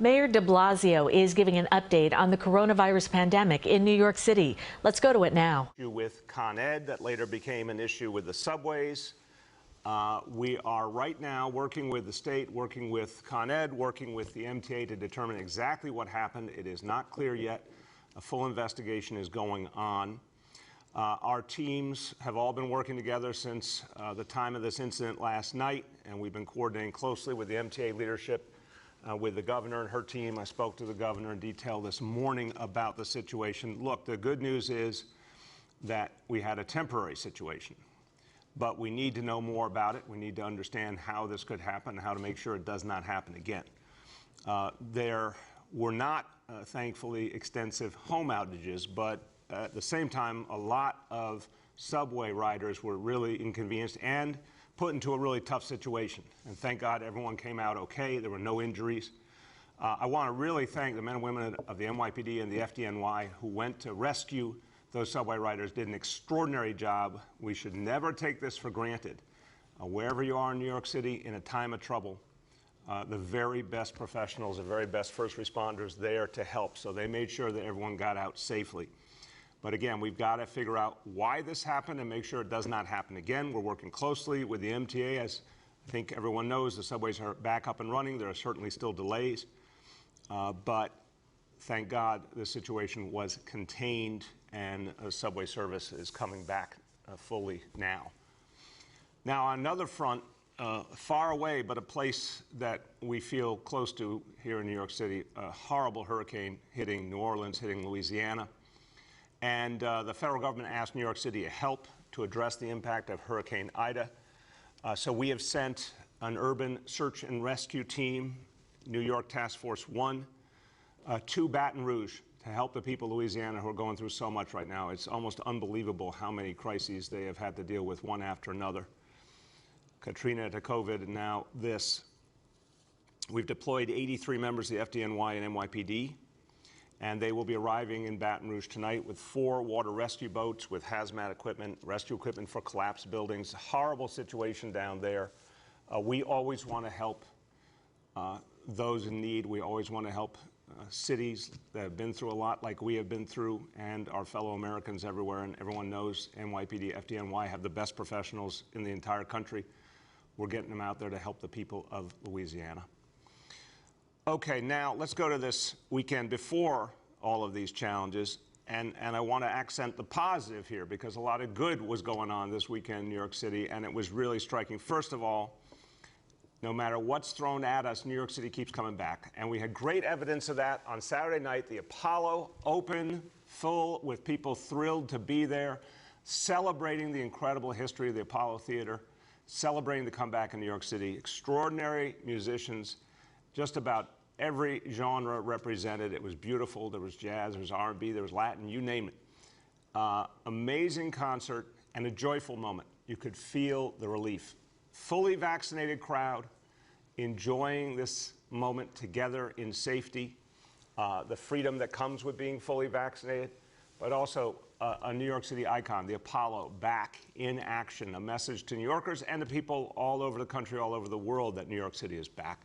Mayor de Blasio is giving an update on the coronavirus pandemic in New York City. Let's go to it now. With Con Ed that later became an issue with the subways. We are right now working with the state, working with Con Ed, working with the MTA to determine exactly what happened. It is not clear yet. A full investigation is going on. Our teams have all been working together since the time of this incident last night, and we've been coordinating closely with the MTA leadership, with the governor and her team. I spoke to the governor in detail this morning about the situation. Look, the good news is that we had a temporary situation, but we need to know more about it. We need to understand how this could happen and how to make sure it does not happen again. There were not, thankfully, extensive home outages, but at the same time, a lot of subway riders were really inconvenienced and put into a really tough situation. And thank God everyone came out okay. There were no injuries. I want to really thank the men and women of the NYPD and the FDNY who went to rescue those subway riders, did an extraordinary job. We should never take this for granted. Wherever you are in New York City in a time of trouble, the very best professionals, the very best first responders there to help. So they made sure that everyone got out safely. But again, we've got to figure out why this happened and make sure it does not happen again. We're working closely with the MTA. As I think everyone knows, the subways are back up and running. There are certainly still delays. But thank God the situation was contained and subway service is coming back fully now. Now, on another front, far away, but a place that we feel close to here in New York City, a horrible hurricane hitting New Orleans, hitting Louisiana. And the federal government asked New York City to help to address the impact of Hurricane Ida. So we have sent an urban search and rescue team, New York Task Force 1, to Baton Rouge to help the people of Louisiana who are going through so much right now. It's almost unbelievable how many crises they have had to deal with one after another. Katrina to COVID and now this. We've deployed 83 members of the FDNY and NYPD. And they will be arriving in Baton Rouge tonight with 4 water rescue boats with hazmat equipment, rescue equipment for collapsed buildings. Horrible situation down there. We always want to help those in need. We always want to help cities that have been through a lot like we have been through, and our fellow Americans everywhere. And everyone knows NYPD, FDNY have the best professionals in the entire country. We're getting them out there to help the people of Louisiana. Okay, now let's go to this weekend before all of these challenges, and I want to accent the positive here because a lot of good was going on this weekend in New York City, and it was really striking. First of all, no matter what's thrown at us, New York City keeps coming back, and we had great evidence of that on Saturday night. The Apollo open, full, with people thrilled to be there, celebrating the incredible history of the Apollo Theater, celebrating the comeback in New York City. Extraordinary musicians, just about every genre represented. It was beautiful. There was jazz, there was R&B, there was Latin, you name it. Amazing concert and a joyful moment. You could feel the relief. Fully vaccinated crowd enjoying this moment together in safety, the freedom that comes with being fully vaccinated, but also a New York City icon, the Apollo, back in action, a message to New Yorkers and to people all over the country, all over the world, that New York City is back.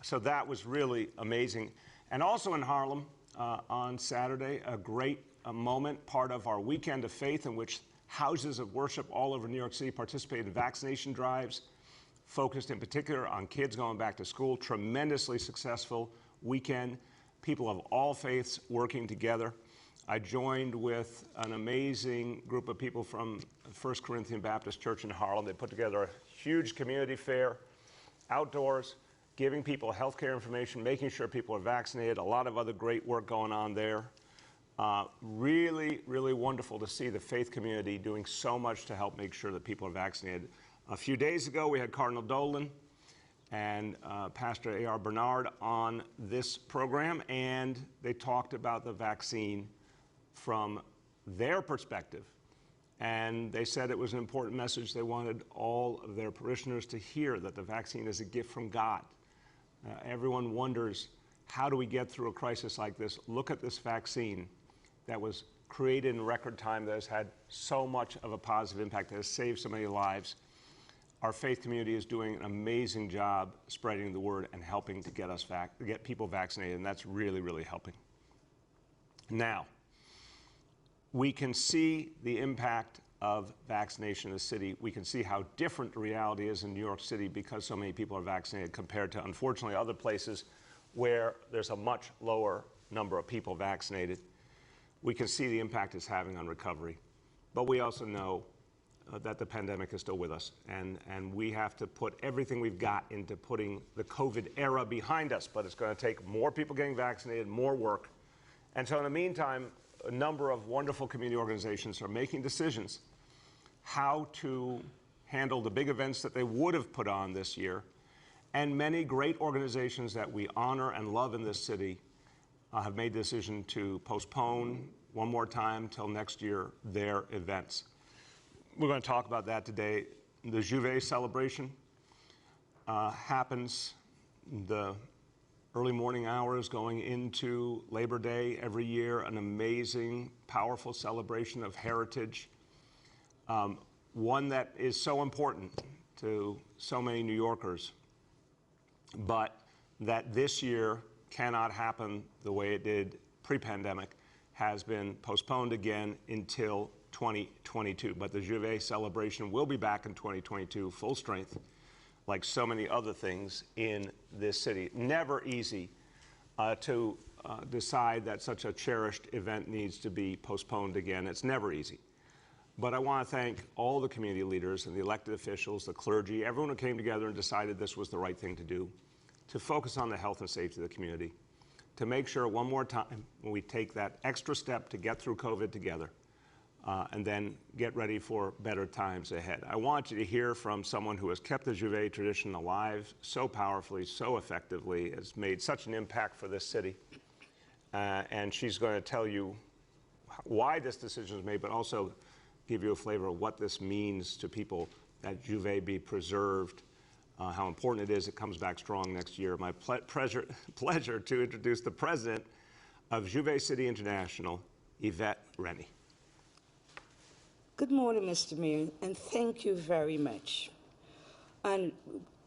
So that was really amazing. And also in Harlem on Saturday, a great moment, part of our Weekend of Faith, in which houses of worship all over New York City participated in vaccination drives, focused in particular on kids going back to school. Tremendously successful weekend. People of all faiths working together. I joined with an amazing group of people from First Corinthian Baptist Church in Harlem. They put together a huge community fair, outdoors, giving people health care information, making sure people are vaccinated, a lot of other great work going on there. Really, really wonderful to see the faith community doing so much to help make sure that people are vaccinated. A few days ago, we had Cardinal Dolan and Pastor A.R. Bernard on this program, and they talked about the vaccine from their perspective. And they said it was an important message. They wanted all of their parishioners to hear that the vaccine is a gift from God. Everyone wonders, how do we get through a crisis like this? Look at this vaccine that was created in record time, that has had so much of a positive impact, that has saved so many lives. our faith community is doing an amazing job spreading the word and helping to get people vaccinated, and that's really, really helping. Now, we can see the impact of vaccination in the city. We can see how different the reality is in New York City because so many people are vaccinated compared to, unfortunately, other places where there's a much lower number of people vaccinated. We can see the impact it's having on recovery. But we also know that the pandemic is still with us, and we have to put everything we've got into putting the COVID era behind us. But it's going to take more people getting vaccinated, more work. And so in the meantime, a number of wonderful community organizations are making decisions how to handle the big events that they would have put on this year. And many great organizations that we honor and love in this city have made the decision to postpone one more time till next year their events. We're going to talk about that today. The J'ouvert celebration happens the early morning hours going into Labor Day every year, an amazing, powerful celebration of heritage, one that is so important to so many New Yorkers, but that this year cannot happen the way it did pre-pandemic, has been postponed again until 2022. But the J'ouvert celebration will be back in 2022, full strength, like so many other things in this city. Never easy to decide that such a cherished event needs to be postponed again. It's never easy. But I want to thank all the community leaders and the elected officials, the clergy, everyone who came together and decided this was the right thing to do, to focus on the health and safety of the community, to make sure one more time when we take that extra step to get through COVID together, and then get ready for better times ahead. I want you to hear from someone who has kept the J'ouvert tradition alive so powerfully, so effectively, has made such an impact for this city. And she's going to tell you why this decision was made, but also give you a flavor of what this means to people, that J'ouvert be preserved, how important it is it comes back strong next year. My pleasure to introduce the president of J'ouvert City International, Yvette Rennie. Good morning, Mr. Mayor, and thank you very much. And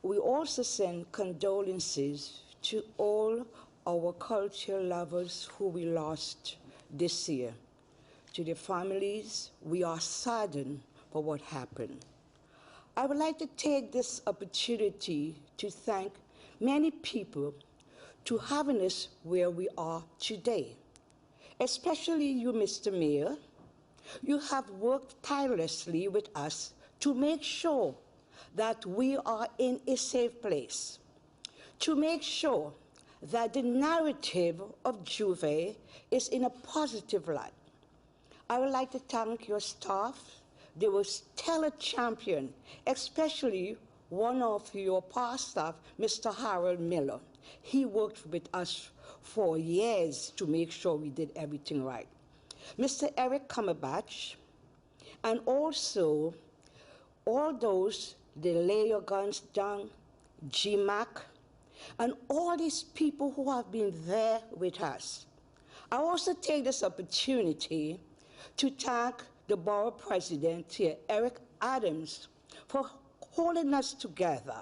we also send condolences to all our culture lovers who we lost this year. To their families, we are saddened for what happened. I would like to take this opportunity to thank many people to having us where we are today, especially you, Mr. Mayor. You have worked tirelessly with us to make sure that we are in a safe place, to make sure that the narrative of J'ouvert is in a positive light. I would like to thank your staff. They were stellar champion, especially one of your past staff, Mr. Harold Miller. He worked with us for years to make sure we did everything right. Mr. Eric Cumberbatch, and also all those, the Lay Your Guns Down, GMAC, and all these people who have been there with us. I also take this opportunity to thank the borough president here, Eric Adams, for holding us together,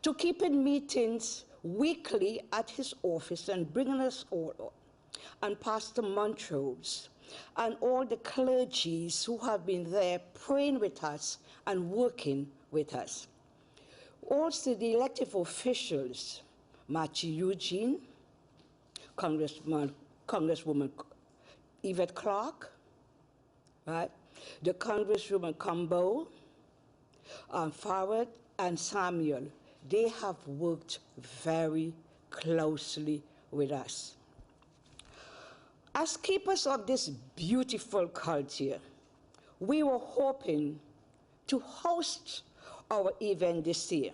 to keeping meetings weekly at his office and bringing us all up, and Pastor Montrose, and all the clergies who have been there praying with us and working with us. Also the elected officials, Matthew Eugene, Congresswoman Yvette Clark, right? The Congresswoman Combo, Farad, and Samuel. They have worked very closely with us. As keepers of this beautiful culture, we were hoping to host our event this year,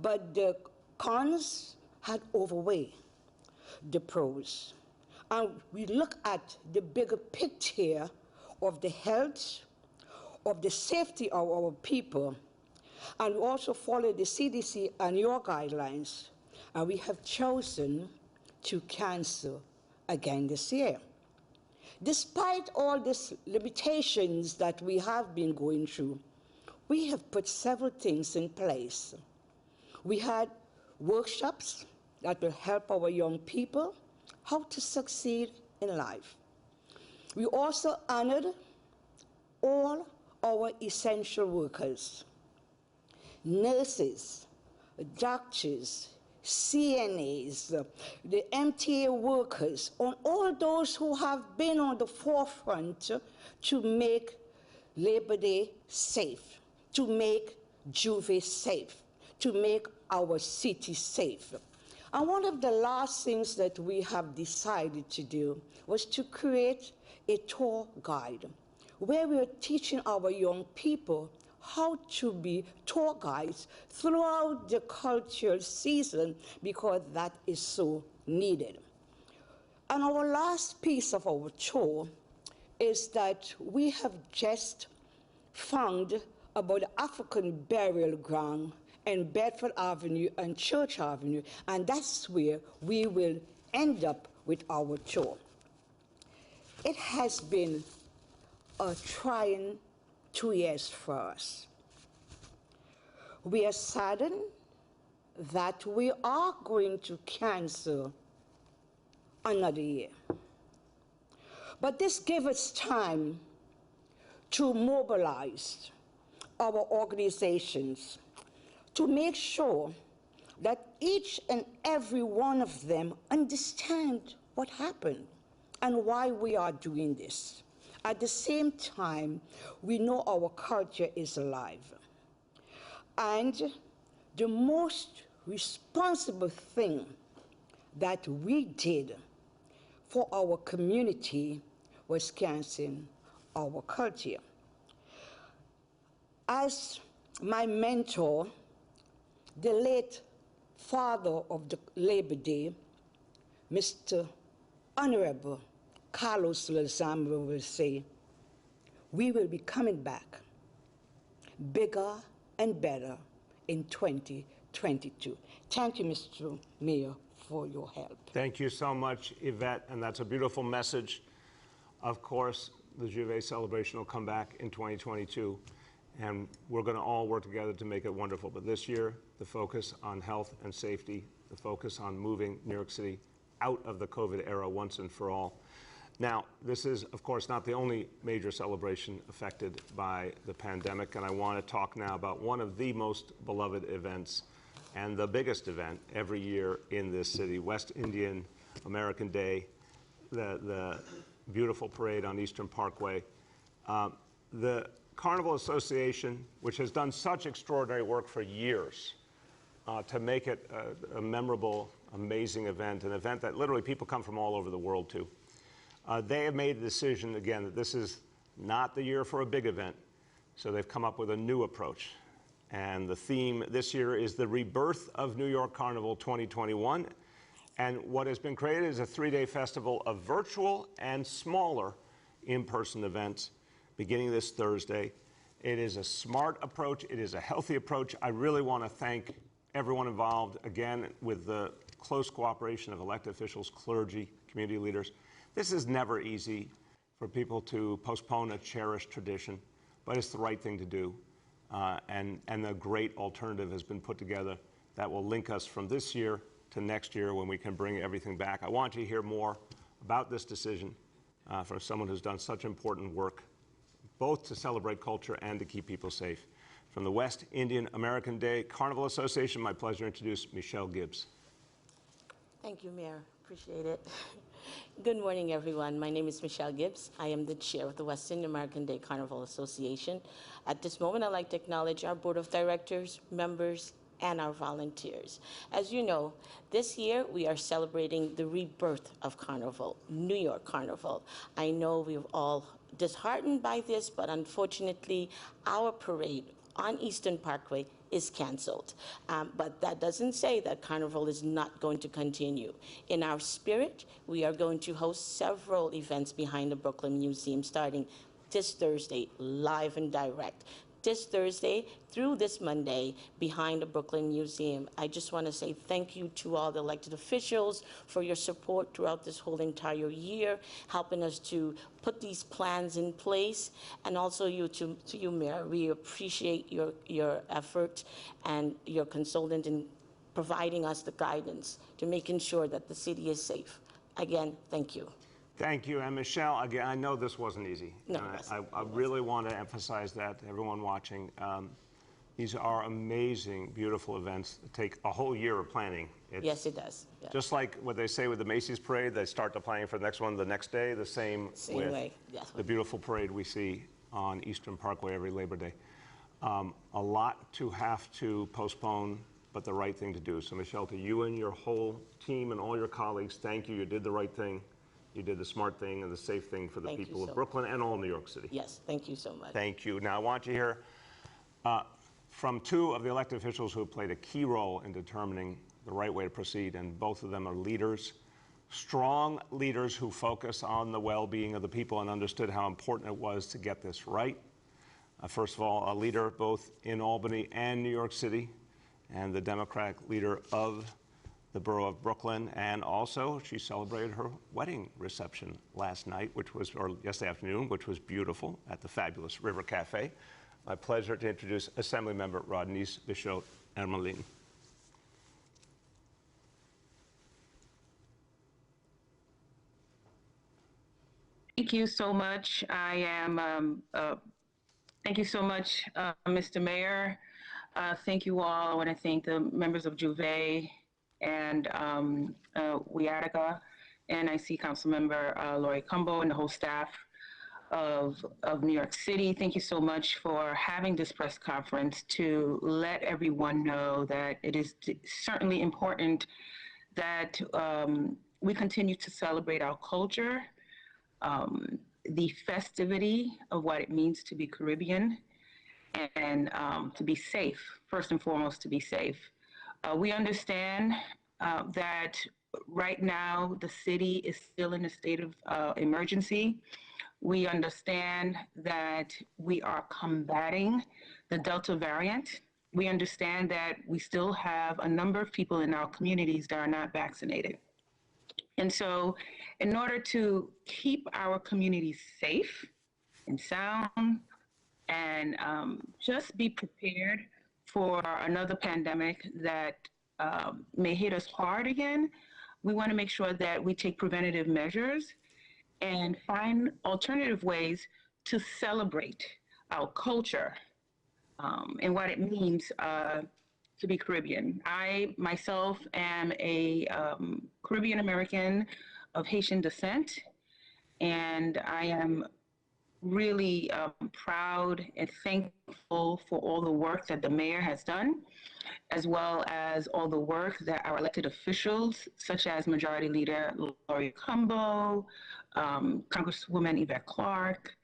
but the cons had overweighed the pros. And we look at the bigger picture of the health, of the safety of our people, and we also follow the CDC and your guidelines, and we have chosen to cancel again this year. Despite all these limitations that we have been going through, we have put several things in place. We had workshops that will help our young people how to succeed in life. We also honored all our essential workers, nurses, doctors, CNAs, the MTA workers, and all those who have been on the forefront to make Labor Day safe, to make J'ouvert safe, to make our city safe. And one of the last things that we have decided to do was to create a tour guide where we are teaching our young people how to be tour guides throughout the cultural season, because that is so needed. And our last piece of our tour is that we have just found about the African burial ground in Bedford Avenue and Church Avenue, and that's where we will end up with our tour. It has been a trying 2 years for us. We are saddened that we are going to cancel another year. But this gives us time to mobilize our organizations to make sure that each and every one of them understand what happened and why we are doing this. At the same time, we know our culture is alive. And the most responsible thing that we did for our community was canceling our culture. As my mentor, the late father of the Labor Day, Mr. Honorable Carlos Lozama will say, we will be coming back bigger and better in 2022. Thank you, Mr. Mayor, for your help. Thank you so much, Yvette, and that's a beautiful message. Of course, the J'ouvert celebration will come back in 2022, and we're going to all work together to make it wonderful. But this year, the focus on health and safety, the focus on moving New York City out of the COVID era once and for all. Now, this is, of course, not the only major celebration affected by the pandemic, and I want to talk now about one of the most beloved events and the biggest event every year in this city, West Indian American Day, the beautiful parade on Eastern Parkway. The Carnival Association, which has done such extraordinary work for years to make it a memorable, amazing event, an event that literally people come from all over the world to. They have made a decision, again, that this is not the year for a big event, so they've come up with a new approach. And the theme this year is the rebirth of New York Carnival 2021. And what has been created is a 3-day festival of virtual and smaller in-person events beginning this Thursday. It is a smart approach. It is a healthy approach. I really want to thank everyone involved, again, with the close cooperation of elected officials, clergy, community leaders. This is never easy for people to postpone a cherished tradition, but it's the right thing to do. And a great alternative has been put together that will link us from this year to next year when we can bring everything back. I want you to hear more about this decision from someone who's done such important work, both to celebrate culture and to keep people safe. From the West Indian American Day Carnival Association, my pleasure to introduce Michelle Gibbs. Thank you, Mayor. Appreciate it. Good morning, everyone. My name is Michelle Gibbs. I am the chair of the West Indian American Day Carnival Association. At this moment, I'd like to acknowledge our board of directors, members, and our volunteers. As you know, this year we are celebrating the rebirth of Carnival, New York Carnival. I know we're all disheartened by this, but unfortunately, our parade on Eastern Parkway is canceled. But that doesn't say that Carnival is not going to continue. In our spirit, we are going to host several events behind the Brooklyn Museum starting this Thursday, live and direct. this Thursday through this Monday behind the Brooklyn Museum. I just want to say thank you to all the elected officials for your support throughout this whole entire year, helping us to put these plans in place, and also to you, Mayor. We appreciate your effort and your consultant in providing us the guidance to making sure that the city is safe. Again, thank you. Thank you. And Michelle, again, I know this wasn't easy. No, I really want to emphasize that to everyone watching. These are amazing, beautiful events that take a whole year of planning. Yes, it does. Yeah. Just like what they say with the Macy's parade, they start the planning for the next one the next day, the same with way. Yes. the beautiful parade we see on Eastern Parkway every Labor Day. A lot to have to postpone, but the right thing to do. So Michelle, to you and your whole team and all your colleagues, thank you. You did the right thing. You did the smart thing and the safe thing for the people of Brooklyn and all New York City. Yes, thank you so much. Thank you. Now I want you to hear from two of the elected officials who have played a key role in determining the right way to proceed, and both of them are leaders, strong leaders who focus on the well-being of the people and understood how important it was to get this right. First of all, a leader both in Albany and New York City, and the Democratic leader of the borough of Brooklyn, and also she celebrated her wedding reception last night, or yesterday afternoon, which was beautiful at the fabulous River Cafe. My pleasure to introduce Assemblymember Rodneyse Bichot-Hermelin. Thank you so much. Thank you so much, Mr. Mayor. Thank you all. I want to thank the members of J'ouvert and Wiatica, and I see Councilmember Lori Cumbo and the whole staff of New York City. Thank you so much for having this press conference to let everyone know that it is certainly important that we continue to celebrate our culture, the festivity of what it means to be Caribbean, and to be safe, first and foremost, to be safe. We understand that right now the city is still in a state of emergency. We understand that we are combating the Delta variant. We understand that we still have a number of people in our communities that are not vaccinated. And so in order to keep our communities safe and sound and just be prepared for another pandemic that may hit us hard again, we want to make sure that we take preventative measures and find alternative ways to celebrate our culture and what it means to be Caribbean. I myself am a Caribbean American of Haitian descent, and I am really proud and thankful for all the work that the mayor has done, as well as all the work that our elected officials, such as Majority Leader Lori Cumbo, Congresswoman Yvette Clarke,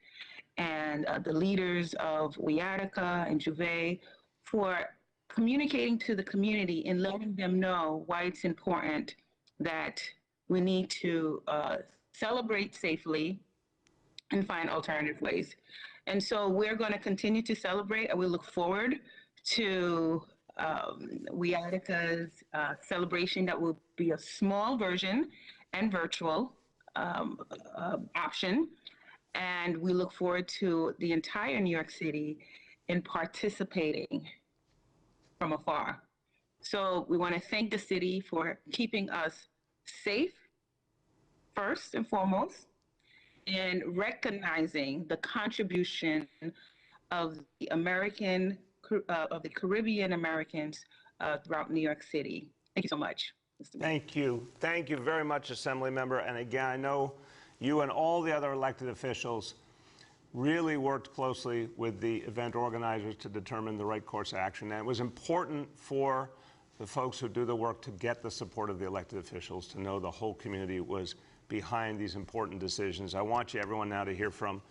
and the leaders of Wiatica and J'ouvert, for communicating to the community and letting them know why it's important that we need to celebrate safely and find alternative ways. And so we're going to continue to celebrate, and we look forward to Wiatica's celebration that will be a small version and virtual option. And we look forward to the entire New York City in participating from afar. So we want to thank the city for keeping us safe, first and foremost, and recognizing the contribution of the Caribbean Americans throughout New York City. Thank you so much, Mr. Mayor. Thank you. Thank you very much, Assemblymember. And again, I know you and all the other elected officials really worked closely with the event organizers to determine the right course of action. And it was important for the folks who do the work to get the support of the elected officials, to know the whole community was behind these important decisions. I want everyone now to hear from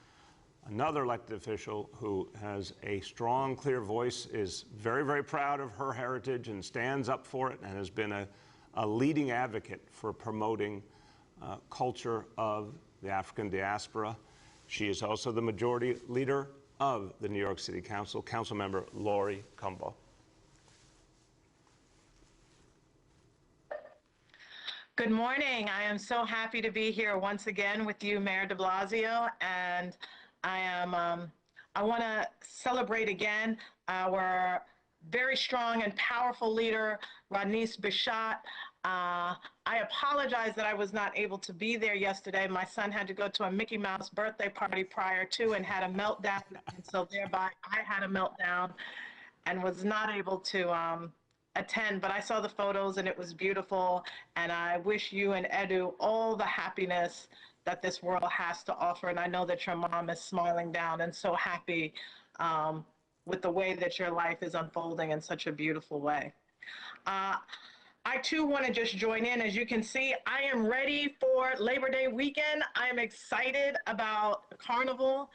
another elected official who has a strong, clear voice, is very, very proud of her heritage and stands up for it, and has been a leading advocate for promoting culture of the African diaspora. She is also the majority leader of the New York City Council, Councilmember Lori Cumbo. Good morning. I am so happy to be here once again with you, Mayor de Blasio, and I want to celebrate again our very strong and powerful leader, Rodneyce Bichat. I apologize that I was not able to be there yesterday. My son had to go to a Mickey Mouse birthday party prior to and had a meltdown, and so thereby I had a meltdown and was not able to attend, but I saw the photos and it was beautiful, and I wish you and Edu all the happiness that this world has to offer, and I know that your mom is smiling down and so happy with the way that your life is unfolding in such a beautiful way. I too want to just join in. As you can see, I am ready for Labor Day weekend. I am excited about Carnival.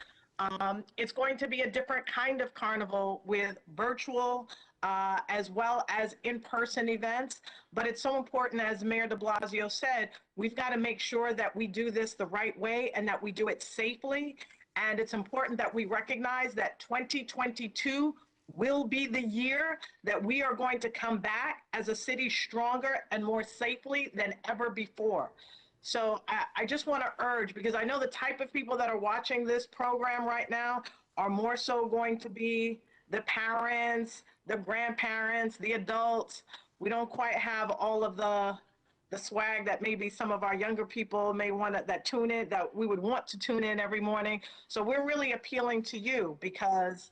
It's going to be a different kind of carnival with virtual as well as in-person events. But it's so important, as Mayor de Blasio said, we've got to make sure that we do this the right way and that we do it safely. And it's important that we recognize that 2022 will be the year that we are going to come back as a city stronger and more safely than ever before. So I just want to urge, because I know the type of people that are watching this program right now are more so going to be the parents, the grandparents, the adults. We don't quite have all of the swag that maybe some of our younger people may want to, that tune in, that we would want to tune in every morning. So we're really appealing to you because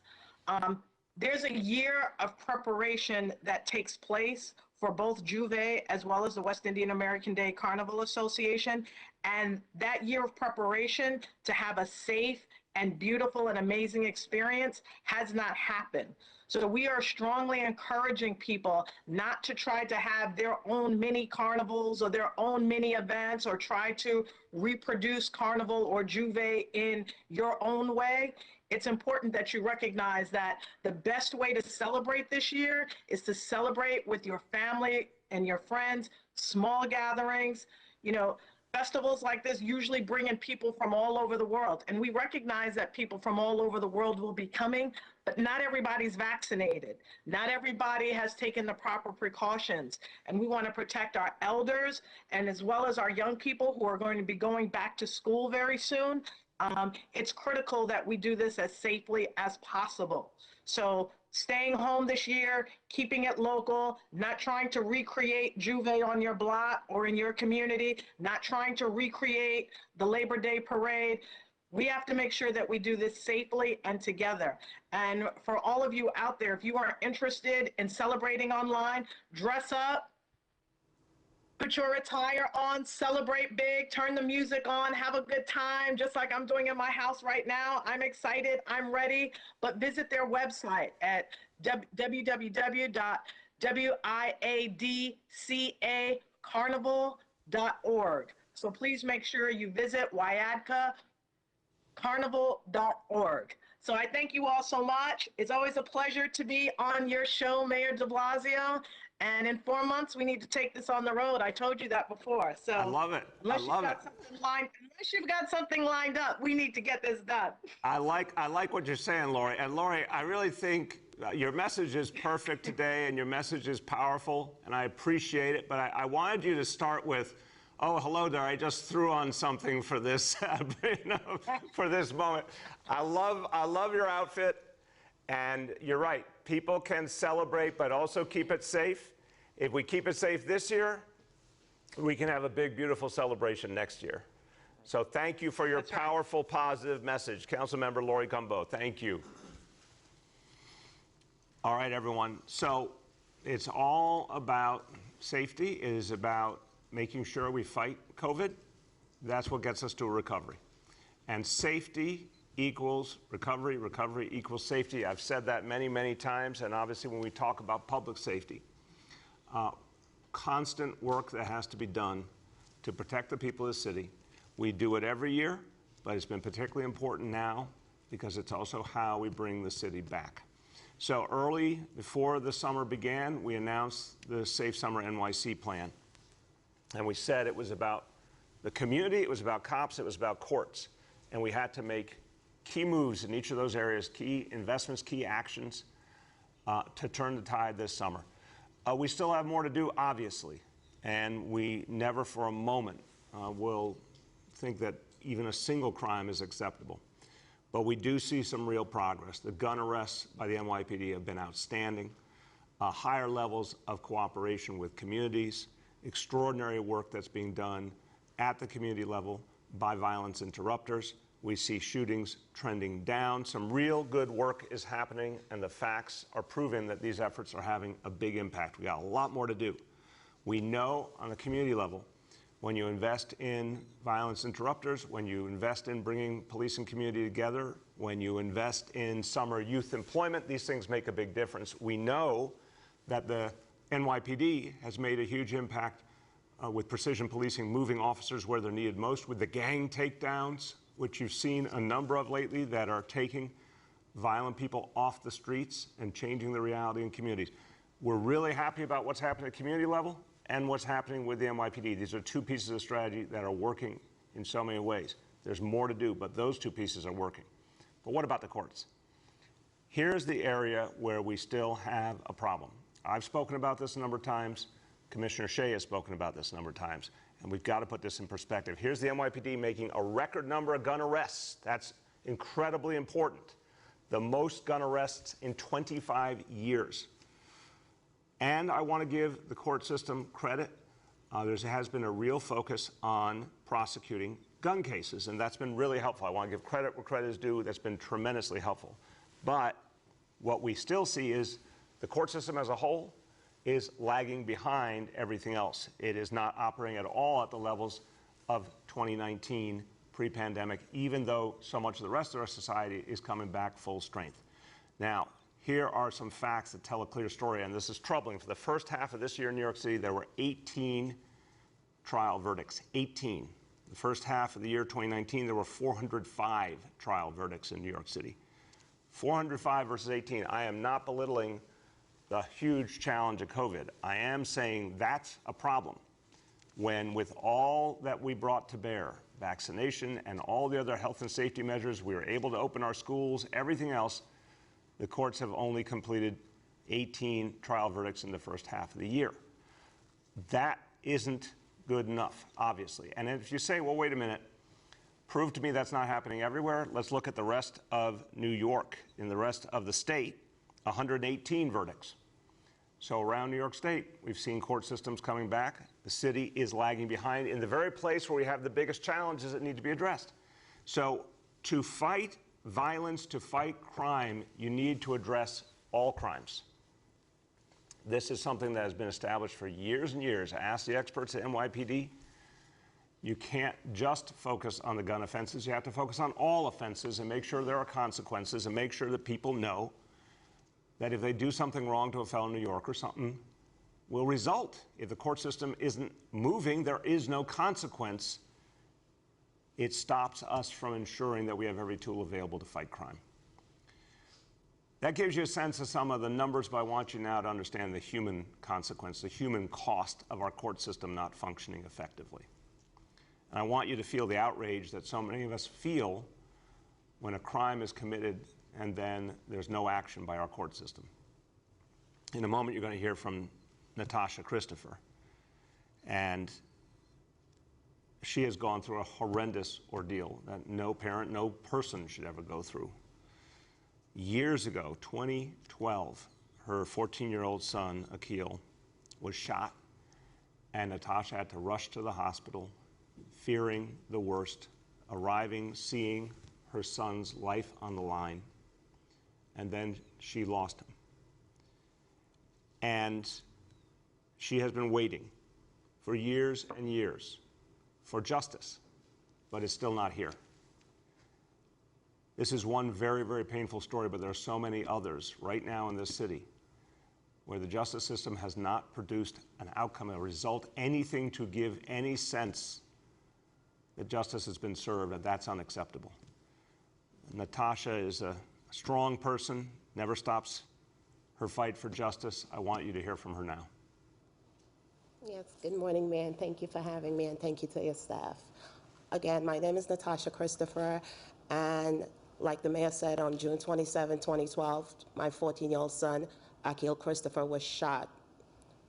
there's a year of preparation that takes place for both J'ouvert as well as the West Indian American Day Carnival Association. And that year of preparation to have a safe and beautiful and amazing experience has not happened. So we are strongly encouraging people not to try to have their own mini carnivals or their own mini events or try to reproduce Carnival or J'ouvert in your own way. It's important that you recognize that the best way to celebrate this year is to celebrate with your family and your friends, small gatherings. You know, festivals like this usually bring in people from all over the world. And we recognize that people from all over the world will be coming, but not everybody's vaccinated. Not everybody has taken the proper precautions. And we want to protect our elders and as well as our young people who are going to be going back to school very soon. It's critical that we do this as safely as possible. So staying home this year, keeping it local, not trying to recreate J'ouvert on your block or in your community, not trying to recreate the Labor Day parade. We have to make sure that we do this safely and together. And for all of you out there, if you are interested in celebrating online, dress up, put your attire on, celebrate big, turn the music on, have a good time, just like I'm doing in my house right now. I'm excited, I'm ready, but visit their website at www.wiadcacarnival.org. So please make sure you visit wiadcacarnival.org. So I thank you all so much. It's always a pleasure to be on your show, Mayor de Blasio. And in 4 months, we need to take this on the road. I told you that before. So I love it. I love it. Unless you've got something lined up, we need to get this done. I like what you're saying, Lori. And Lori, I really think your message is perfect today, and your message is powerful, and I appreciate it. But I wanted you to start with, oh, hello there. I just threw on something for this, for this moment. I love your outfit, and you're right. People can celebrate, but also keep it safe. If we keep it safe this year, we can have a big, beautiful celebration next year. So thank you for your powerful, positive message. Councilmember Lori Cumbo, thank you. All right, everyone. So it's all about safety. It is about making sure we fight COVID. That's what gets us to a recovery. And safety equals recovery, recovery equals safety. I've said that many, many times, and obviously when we talk about public safety, constant work that has to be done to protect the people of the city. We do it every year, but it's been particularly important now because it's also how we bring the city back. So early, before the summer began, we announced the Safe Summer NYC plan. And we said it was about the community, it was about cops, it was about courts. And we had to make key moves in each of those areas, key investments, key actions to turn the tide this summer. We still have more to do, obviously, and we never for a moment will think that even a single crime is acceptable. But we do see some real progress. The gun arrests by the NYPD have been outstanding. Higher levels of cooperation with communities, extraordinary work that's being done at the community level by violence interrupters. We see shootings trending down. Some real good work is happening, and the facts are proving that these efforts are having a big impact. We got a lot more to do. We know on the community level, when you invest in violence interrupters, when you invest in bringing police and community together, when you invest in summer youth employment, these things make a big difference. We know that the NYPD has made a huge impact with precision policing, moving officers where they're needed most, with the gang takedowns, which you've seen a number of lately, that are taking violent people off the streets and changing the reality in communities. We're really happy about what's happening at community level and what's happening with the NYPD. These are two pieces of strategy that are working in so many ways. There's more to do, but those two pieces are working. But what about the courts? Here's the area where we still have a problem. I've spoken about this a number of times. Commissioner Shea has spoken about this a number of times, and we've got to put this in perspective. Here's the NYPD making a record number of gun arrests. That's incredibly important. The most gun arrests in 25 years. And I want to give the court system credit. There has been a real focus on prosecuting gun cases, and that's been really helpful. I want to give credit where credit is due. That's been tremendously helpful. But what we still see is the court system as a whole is lagging behind everything else. It is not operating at all at the levels of 2019 pre-pandemic, even though so much of the rest of our society is coming back full strength. Now, here are some facts that tell a clear story, and this is troubling. For the first half of this year in New York City, there were 18 trial verdicts, 18. The first half of the year 2019, there were 405 trial verdicts in New York City. 405 versus 18. I am not belittling the huge challenge of COVID. I am saying that's a problem when, with all that we brought to bear, vaccination and all the other health and safety measures, we were able to open our schools, everything else, the courts have only completed 18 trial verdicts in the first half of the year. That isn't good enough, obviously. And if you say, well, wait a minute, prove to me that's not happening everywhere, let's look at the rest of New York. In the rest of the state, 118 verdicts. So around New York State, we've seen court systems coming back. The city is lagging behind in the very place where we have the biggest challenges that need to be addressed. So to fight violence, to fight crime, you need to address all crimes. This is something that has been established for years and years. Ask the experts at NYPD. You can't just focus on the gun offenses. You have to focus on all offenses and make sure there are consequences and make sure that people know that if they do something wrong to a fellow New Yorker, something will result. If the court system isn't moving, there is no consequence. It stops us from ensuring that we have every tool available to fight crime. That gives you a sense of some of the numbers, but I want you now to understand the human consequence, the human cost of our court system not functioning effectively. And I want you to feel the outrage that so many of us feel when a crime is committed and then there's no action by our court system. In a moment, you're going to hear from Natasha Christopher. And she has gone through a horrendous ordeal that no parent, no person should ever go through. Years ago, 2012, her 14-year-old son, Akil, was shot, and Natasha had to rush to the hospital, fearing the worst, arriving, seeing her son's life on the line, and then she lost him. And she has been waiting for years and years for justice, but it's still not here. This is one very, very painful story, but there are so many others right now in this city where the justice system has not produced an outcome, a result, anything to give any sense that justice has been served, and that's unacceptable. Natasha is a strong person, never stops her fight for justice. I want you to hear from her now. Yes, good morning, Mayor, and thank you for having me, and thank you to your staff. Again, my name is Natasha Christopher, and Like the mayor said, on June 27, 2012, my 14-year-old son, Akil Christopher, was shot.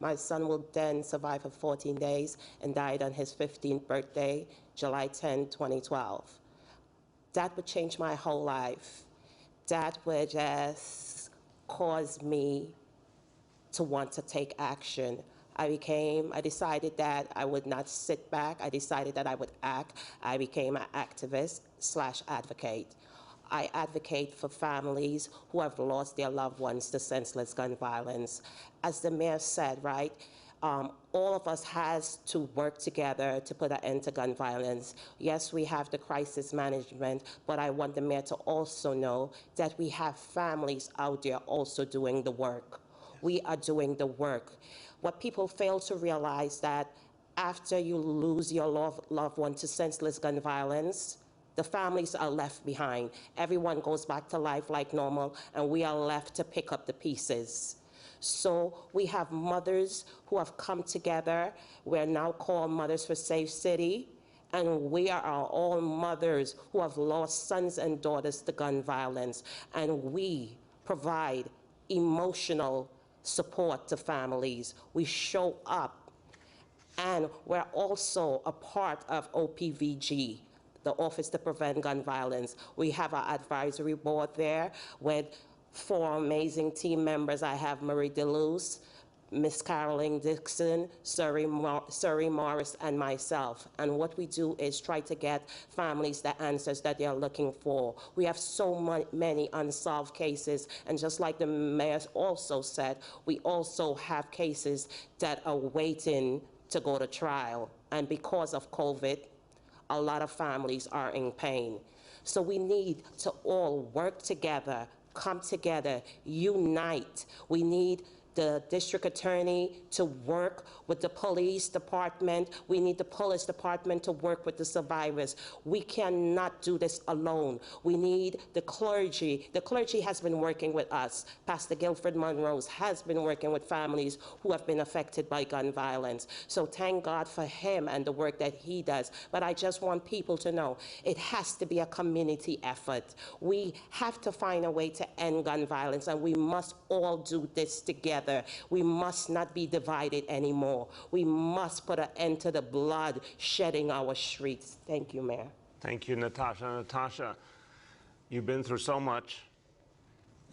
My son will then survive for 14 days and died on his 15th birthday, July 10, 2012. That would change my whole life. That would just cause me to want to take action. I decided that I would not sit back. I decided that I would act. I became an activist/advocate. I advocate for families who have lost their loved ones to senseless gun violence. As the mayor said, right, all of us has to work together to put an end to gun violence. Yes, we have the crisis management, but I want the mayor to also know that we have families out there also doing the work. We are doing the work. What people fail to realize that after you lose your loved one to senseless gun violence, the families are left behind. Everyone goes back to life like normal, and we are left to pick up the pieces. So we have mothers who have come together. We're now called Mothers for Safe City, and we are all mothers who have lost sons and daughters to gun violence, and we provide emotional support to families. We show up, and we're also a part of OPVG, the Office to Prevent Gun Violence. We have our advisory board there with 4 amazing team members. I have Marie DeLuz, Miss Caroline Dixon, Surrey Morris, and myself. And what we do is try to get families the answers that they're looking for. We have so many unsolved cases, and just like the mayor also said, we also have cases that are waiting to go to trial. And because of COVID, a lot of families are in pain. So we need to all work together, come together, unite. We need the district attorney to work with the police department. We need the police department to work with the survivors. We cannot do this alone. We need the clergy. The clergy has been working with us. Pastor Guilford Monrose has been working with families who have been affected by gun violence. So thank God for him and the work that he does. But I just want people to know it has to be a community effort. We have to find a way to end gun violence, and we must all do this together. We must not be divided anymore. We must put an end to the blood shedding our streets. Thank you, Mayor. Thank you, Natasha. Natasha, you've been through so much.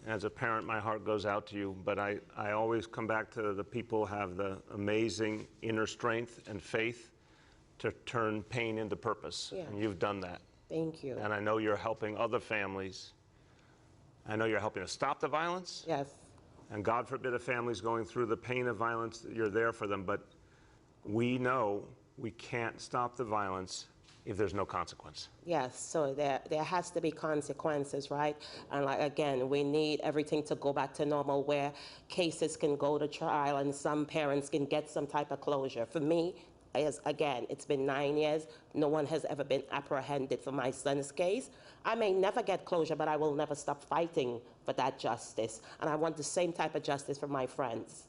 As a parent, my heart goes out to you, but I always come back to the people who have the amazing inner strength and faith to turn pain into purpose. Yeah. And you've done that. Thank you. And I know you're helping other families. I know you're helping to stop the violence. Yes. And God forbid a family's going through the pain of violence, you're there for them. But we know we can't stop the violence if there's no consequence. Yes, so there has to be consequences, right? And like, again, we need everything to go back to normal where cases can go to trial and some parents can get some type of closure. For me, again, it's been 9 years. No one has ever been apprehended for my son's case. I may never get closure, but I will never stop fighting for that justice. And I want the same type of justice for my friends.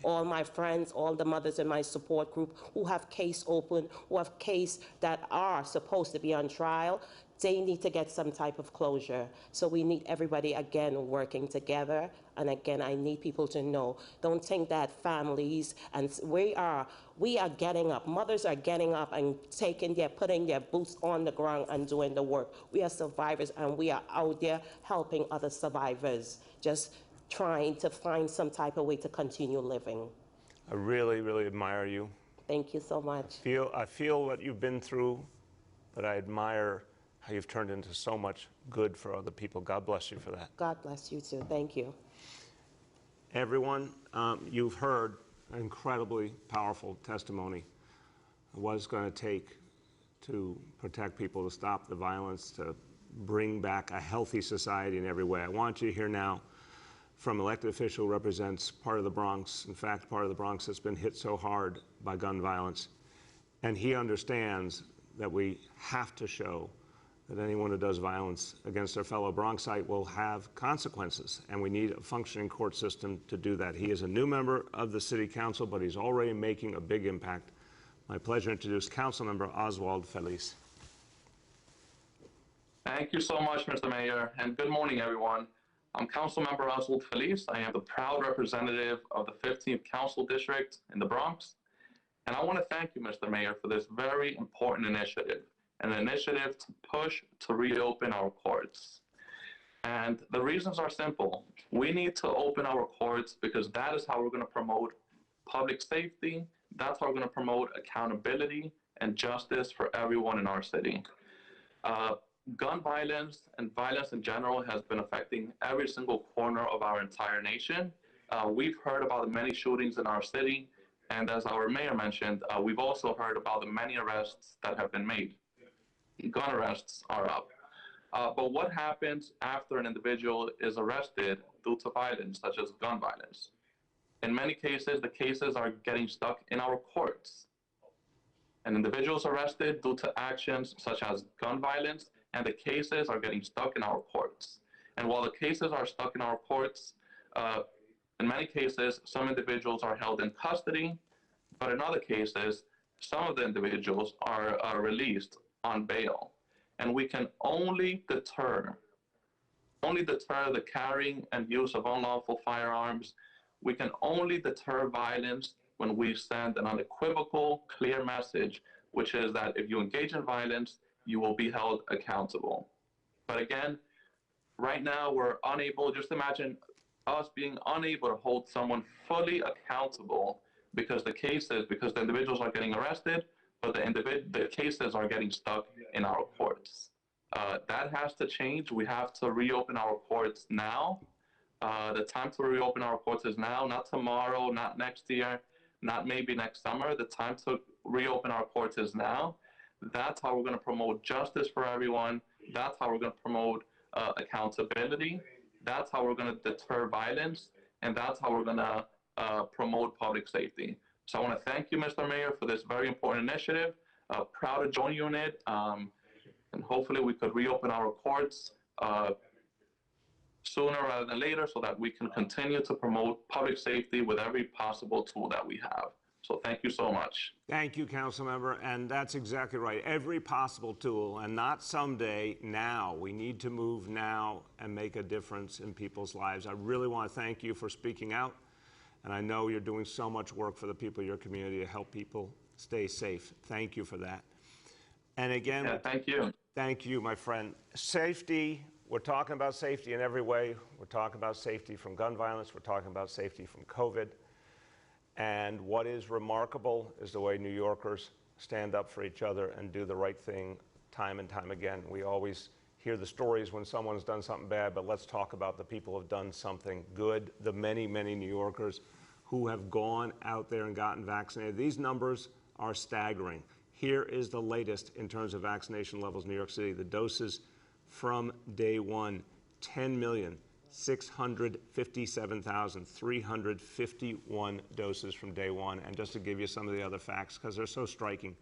All my friends, all the mothers in my support group who have case open, who have case that are supposed to be on trial, they need to get some type of closure. So we need everybody, again, working together. And again, I need people to know, don't think that families, and we are getting up. Mothers are getting up and putting their boots on the ground and doing the work. We are survivors, and we are out there helping other survivors, just trying to find some type of way to continue living. I really, really admire you. Thank you so much. I feel what you've been through, but I admire how you've turned into so much good for other people. God bless you for that. God bless you too. Thank you. Everyone, you've heard an incredibly powerful testimony of what it's going to take to protect people, to stop the violence, to bring back a healthy society in every way. I want you to hear now from an elected official who represents part of the Bronx, in fact, part of the Bronx that's been hit so hard by gun violence. And he understands that we have to show that anyone who does violence against their fellow Bronxite will have consequences, and we need a functioning court system to do that. He is a new member of the City Council, but he's already making a big impact. My pleasure to introduce Councilmember Oswald Feliz. Thank you so much, Mr. Mayor, and good morning, everyone. I'm Councilmember Oswald Feliz. I am the proud representative of the 15th Council District in the Bronx. And I want to thank you, Mr. Mayor, for this very important initiative, an initiative to push to reopen our courts. And the reasons are simple. We need to open our courts because that is how we're going to promote public safety. That's how we're going to promote accountability and justice for everyone in our city. Gun violence and violence in general has been affecting every single corner of our entire nation. We've heard about the many shootings in our city, and as our mayor mentioned, we've also heard about the many arrests that have been made. Gun arrests are up. But what happens after an individual is arrested due to violence, such as gun violence? In many cases, the cases are getting stuck in our courts. An individual is arrested due to actions such as gun violence, and the cases are getting stuck in our courts. And while the cases are stuck in our courts, in many cases, some individuals are held in custody, but in other cases, some of the individuals are released on bail. And we can only deter the carrying and use of unlawful firearms. We can only deter violence when we send an unequivocal, clear message, which is that if you engage in violence, you will be held accountable. But again, right now we're unable, just imagine us being unable to hold someone fully accountable because the individuals are getting arrested, but the cases are getting stuck in our courts. That has to change. We have to reopen our courts now. The time to reopen our courts is now, not tomorrow, not next year, not maybe next summer. The time to reopen our courts is now. That's how we're going to promote justice for everyone. That's how we're going to promote accountability. That's how we're going to deter violence. And that's how we're going to promote public safety. So I want to thank you, Mr. Mayor, for this very important initiative. Proud to join you in it. And hopefully we could reopen our courts sooner rather than later so that we can continue to promote public safety with every possible tool that we have. So thank you so much. Thank you, Councilmember, and that's exactly right. Every possible tool, and not someday, now. We need to move now and make a difference in people's lives. I really want to thank you for speaking out, and I know you're doing so much work for the people of your community to help people stay safe. Thank you for that. And again, yeah, thank you. Thank you, my friend. Safety, we're talking about safety in every way. We're talking about safety from gun violence. We're talking about safety from COVID. And what is remarkable is the way New Yorkers stand up for each other and do the right thing time and time again. We always hear the stories when someone's done something bad, but let's talk about the people who have done something good, the many, many New Yorkers who have gone out there and gotten vaccinated. These numbers are staggering. Here is the latest in terms of vaccination levels in New York City. The doses from day one, 10,657,351 doses from day one. And just to give you some of the other facts, because they're so striking,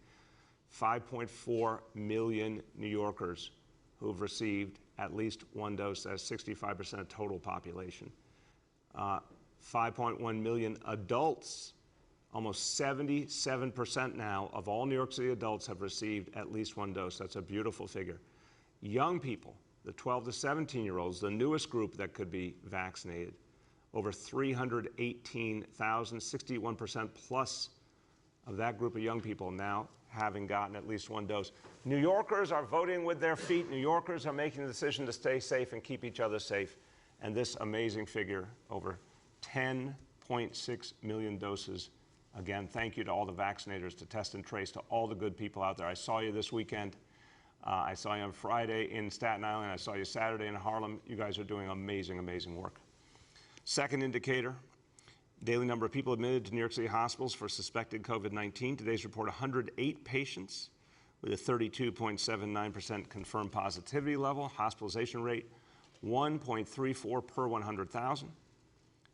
5.4 million New Yorkers who've received at least one dose. That's 65% of total population. 5.1 million adults. Almost 77% now of all New York City adults have received at least one dose. That's a beautiful figure. Young people, the 12 to 17-year-olds, the newest group that could be vaccinated, over 318,000, 61% plus of that group of young people now having gotten at least one dose. New Yorkers are voting with their feet. New Yorkers are making the decision to stay safe and keep each other safe. And this amazing figure, over 10.6 million doses. Again, thank you to all the vaccinators, to test and trace, to all the good people out there. I saw you this weekend. I saw you on Friday in Staten Island. I saw you Saturday in Harlem. You guys are doing amazing, amazing work. Second indicator, daily number of people admitted to New York City hospitals for suspected COVID-19. Today's report, 108 patients with a 32.79% confirmed positivity level. Hospitalization rate, 1.34 per 100,000.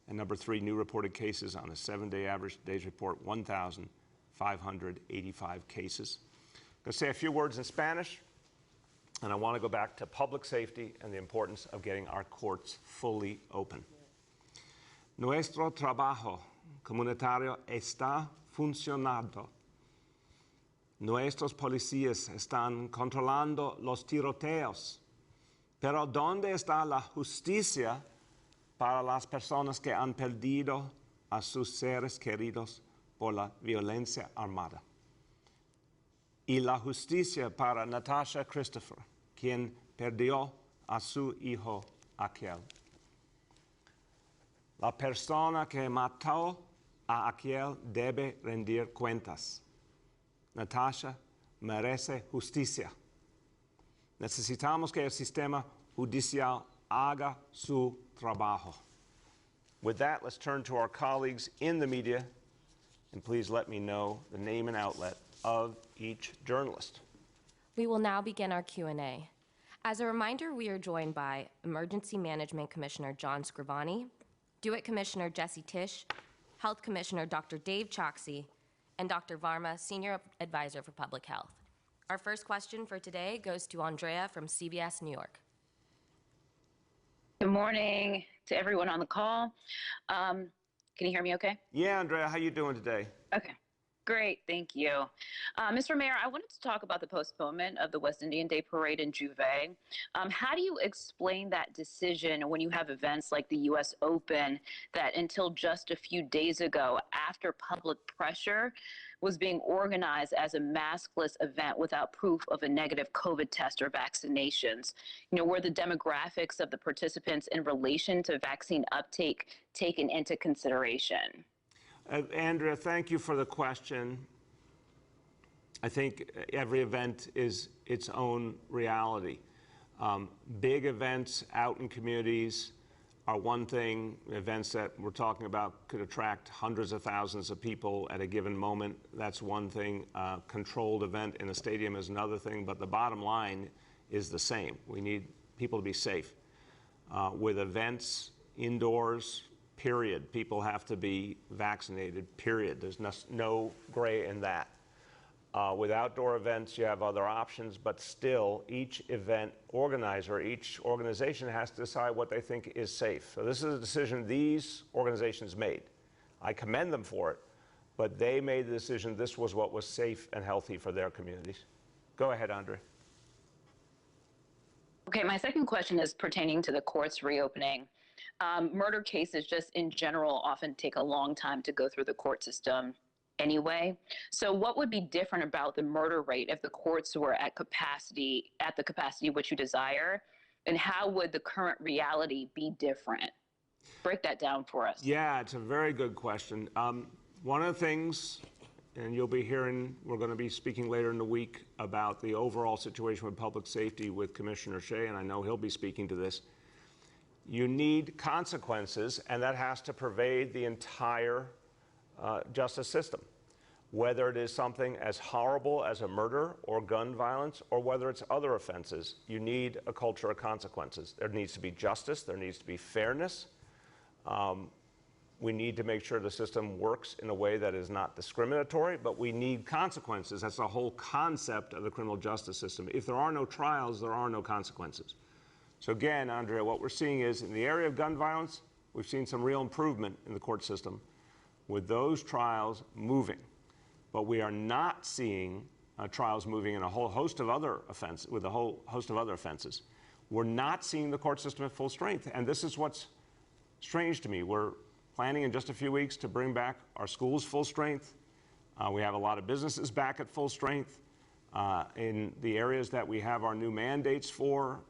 And number three, new reported cases on a 7-day average. Today's report, 1,585 cases. I'm going to say a few words in Spanish, and I want to go back to public safety and the importance of getting our courts fully open. Nuestro trabajo comunitario está funcionando. Nuestros policías están controlando los tiroteos Pero ¿dónde está la justicia para las personas que han perdido a sus seres queridos por la violencia armada? Y la justicia para Natasha Christopher, quien perdió a su hijo aquel. La persona que mató a aquel debe rendir cuentas. Natasha merece justicia. Necesitamos que el sistema judicial haga su trabajo. With that, let's turn to our colleagues in the media, and please let me know the name and outlet of each journalist. We will now begin our Q&A. As a reminder, we are joined by Emergency Management Commissioner John Scrivani, DeWitt Commissioner Jesse Tisch, Health Commissioner Dr. Dave Choksi, and Dr. Varma, Senior Advisor for Public Health. Our first question for today goes to Andrea from CBS New York. Good morning to everyone on the call. Can you hear me okay? Yeah, Andrea, how you doing today? Okay, great, thank you. Mr. Mayor, I wanted to talk about the postponement of the West Indian Day Parade in J'ouvert. How do you explain that decision when you have events like the U.S. Open that until just a few days ago, after public pressure, was being organized as a maskless event without proof of a negative COVID test or vaccinations? You know, were the demographics of the participants in relation to vaccine uptake taken into consideration? Andrea, thank you for the question. I think every event is its own reality. Big events out in communities are one thing. Events that we're talking about could attract hundreds of thousands of people at a given moment. That's one thing. Controlled event in a stadium is another thing. But the bottom line is the same. We need people to be safe. With events indoors, period, people have to be vaccinated, period. There's no gray in that. With outdoor events, you have other options, but still, each event organizer, each organization has to decide what they think is safe. So this is a decision these organizations made. I commend them for it, but they made the decision this was what was safe and healthy for their communities. Go ahead, Andre. Okay, my second question is pertaining to the courts reopening. Murder cases just in general often take a long time to go through the court system anyway. So what would be different about the murder rate if the courts were at the capacity which you desire? And how would the current reality be different? Break that down for us. Yeah, it's a very good question. One of the things, and you'll be hearing, we're going to be speaking later in the week about the overall situation with public safety with Commissioner Shea, and I know he'll be speaking to this. You need consequences, and that has to pervade the entire justice system, whether it is something as horrible as a murder or gun violence, or whether it's other offenses. You need a culture of consequences. There needs to be justice. There needs to be fairness. We need to make sure the system works in a way that is not discriminatory, but we need consequences. That's the whole concept of the criminal justice system. If there are no trials, there are no consequences. So again, Andrea, what we're seeing is in the area of gun violence, we've seen some real improvement in the court system with those trials moving. But we are not seeing trials moving in a whole host of other offenses, with a whole host of other offenses. We're not seeing the court system at full strength. And this is what's strange to me. We're planning in just a few weeks to bring back our schools full strength. We have a lot of businesses back at full strength. In the areas that we have our new mandates for,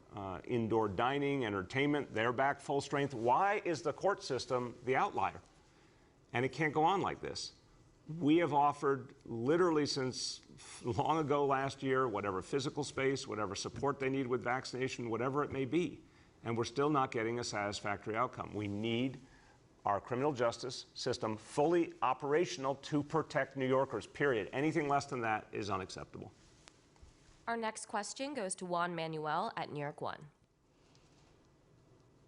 indoor dining, entertainment, they're back full strength. Why is the court system the outlier? And it can't go on like this. We have offered literally since long ago last year, whatever physical space, whatever support they need with vaccination, whatever it may be, and we're still not getting a satisfactory outcome. We need our criminal justice system fully operational to protect New Yorkers, period. Anything less than that is unacceptable. Our next question goes to Juan Manuel at New York One.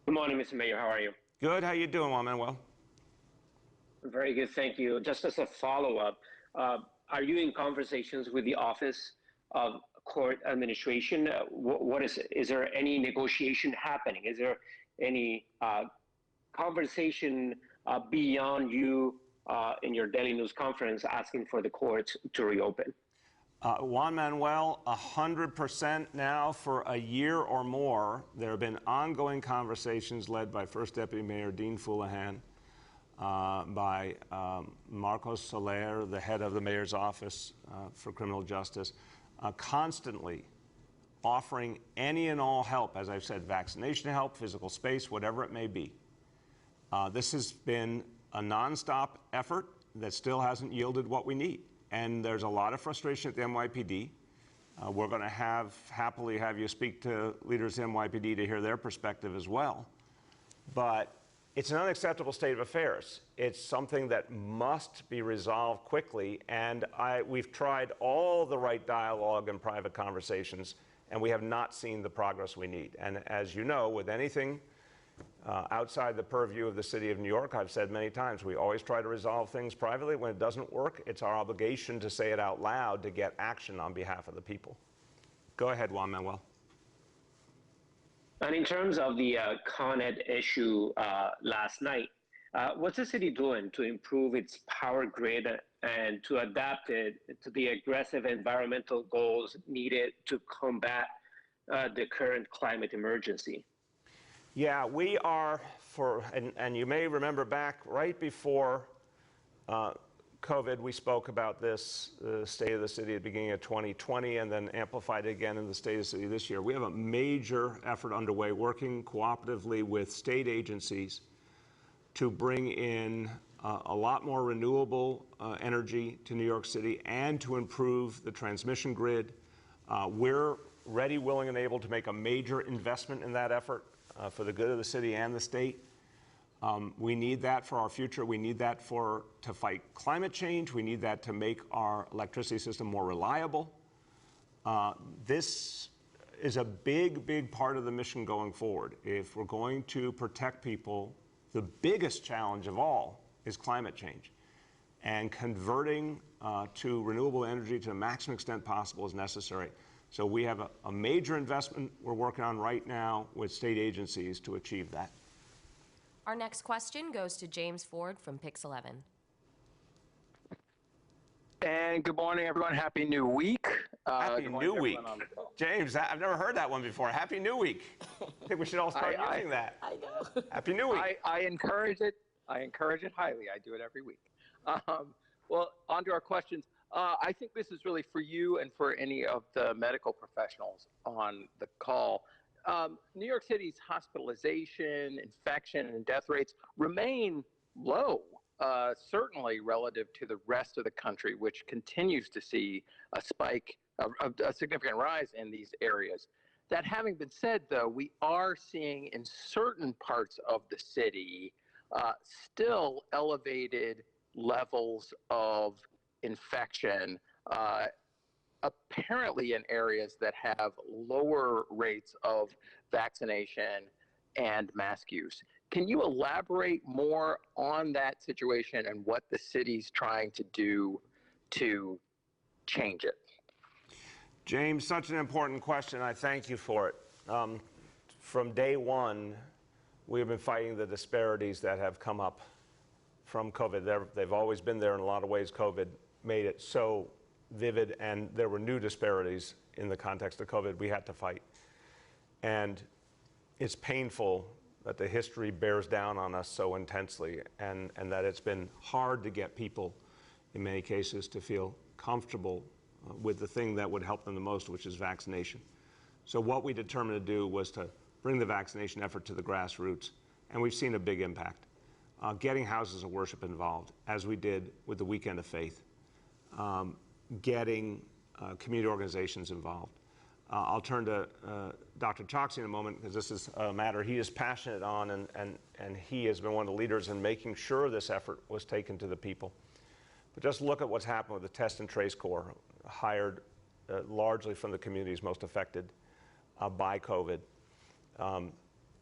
Good morning, Mr. Mayor. How are you? Good. How you doing, Juan Manuel? Very good, thank you. Just as a follow-up, are you in conversations with the Office of Court Administration? Is there any negotiation happening? Is there any conversation beyond you in your daily news conference asking for the courts to reopen? Juan Manuel, 100% now for a year or more. There have been ongoing conversations led by First Deputy Mayor Dean Fullahan, by Marcos Soler, the head of the Mayor's Office for Criminal Justice, constantly offering any and all help, as I've said, vaccination help, physical space, whatever it may be. This has been a nonstop effort that still hasn't yielded what we need. And there's a lot of frustration at the NYPD. We're going to happily have you speak to leaders of the NYPD to hear their perspective as well. But it's an unacceptable state of affairs. It's something that must be resolved quickly. And we've tried all the right dialogue and private conversations, and we have not seen the progress we need. And as you know, with anything outside the purview of the city of New York, I've said many times, we always try to resolve things privately. When it doesn't work, it's our obligation to say it out loud to get action on behalf of the people. Go ahead, Juan Manuel. And in terms of the Con Ed issue last night, what's the city doing to improve its power grid and to adapt it to the aggressive environmental goals needed to combat the current climate emergency? Yeah, we are, and you may remember back right before COVID, we spoke about this, the state of the city at the beginning of 2020, and then amplified again in the state of the city this year. We have a major effort underway, working cooperatively with state agencies to bring in a lot more renewable energy to New York City and to improve the transmission grid. We're ready, willing, and able to make a major investment in that effort for the good of the city and the state. We need that for our future. We need that to fight climate change. We need that to make our electricity system more reliable. This is a big, big part of the mission going forward. If we're going to protect people, the biggest challenge of all is climate change. And converting to renewable energy to the maximum extent possible is necessary. So we have a major investment we're working on right now with state agencies to achieve that. Our next question goes to James Ford from Pix 11. And good morning, everyone. Happy New Week. Happy New Week. James, I've never heard that one before. Happy New Week. I think we should all start using that. I know. Happy New Week. I encourage it. I encourage it highly. I do it every week. Well, on to our questions. I think this is really for you and for any of the medical professionals on the call. New York City's hospitalization, infection, and death rates remain low, certainly relative to the rest of the country, which continues to see a spike, a significant rise in these areas. That having been said, though, we are seeing in certain parts of the city still elevated levels of infection, apparently in areas that have lower rates of vaccination and mask use. Can you elaborate more on that situation and what the city's trying to do to change it? James, such an important question. I thank you for it. From day one, we've been fighting the disparities that have come up from COVID. They've always been there in a lot of ways. COVID made it so vivid, and there were new disparities in the context of COVID we had to fight. And it's painful that the history bears down on us so intensely, and that it's been hard to get people, in many cases, to feel comfortable with the thing that would help them the most, which is vaccination. So what we determined to do was to bring the vaccination effort to the grassroots, and we've seen a big impact. Getting houses of worship involved, as we did with the Weekend of Faith. Getting community organizations involved. I'll turn to Dr. Choksi in a moment, because this is a matter he is passionate on, and he has been one of the leaders in making sure this effort was taken to the people. But just look at what's happened with the Test and Trace Corps, hired largely from the communities most affected by COVID.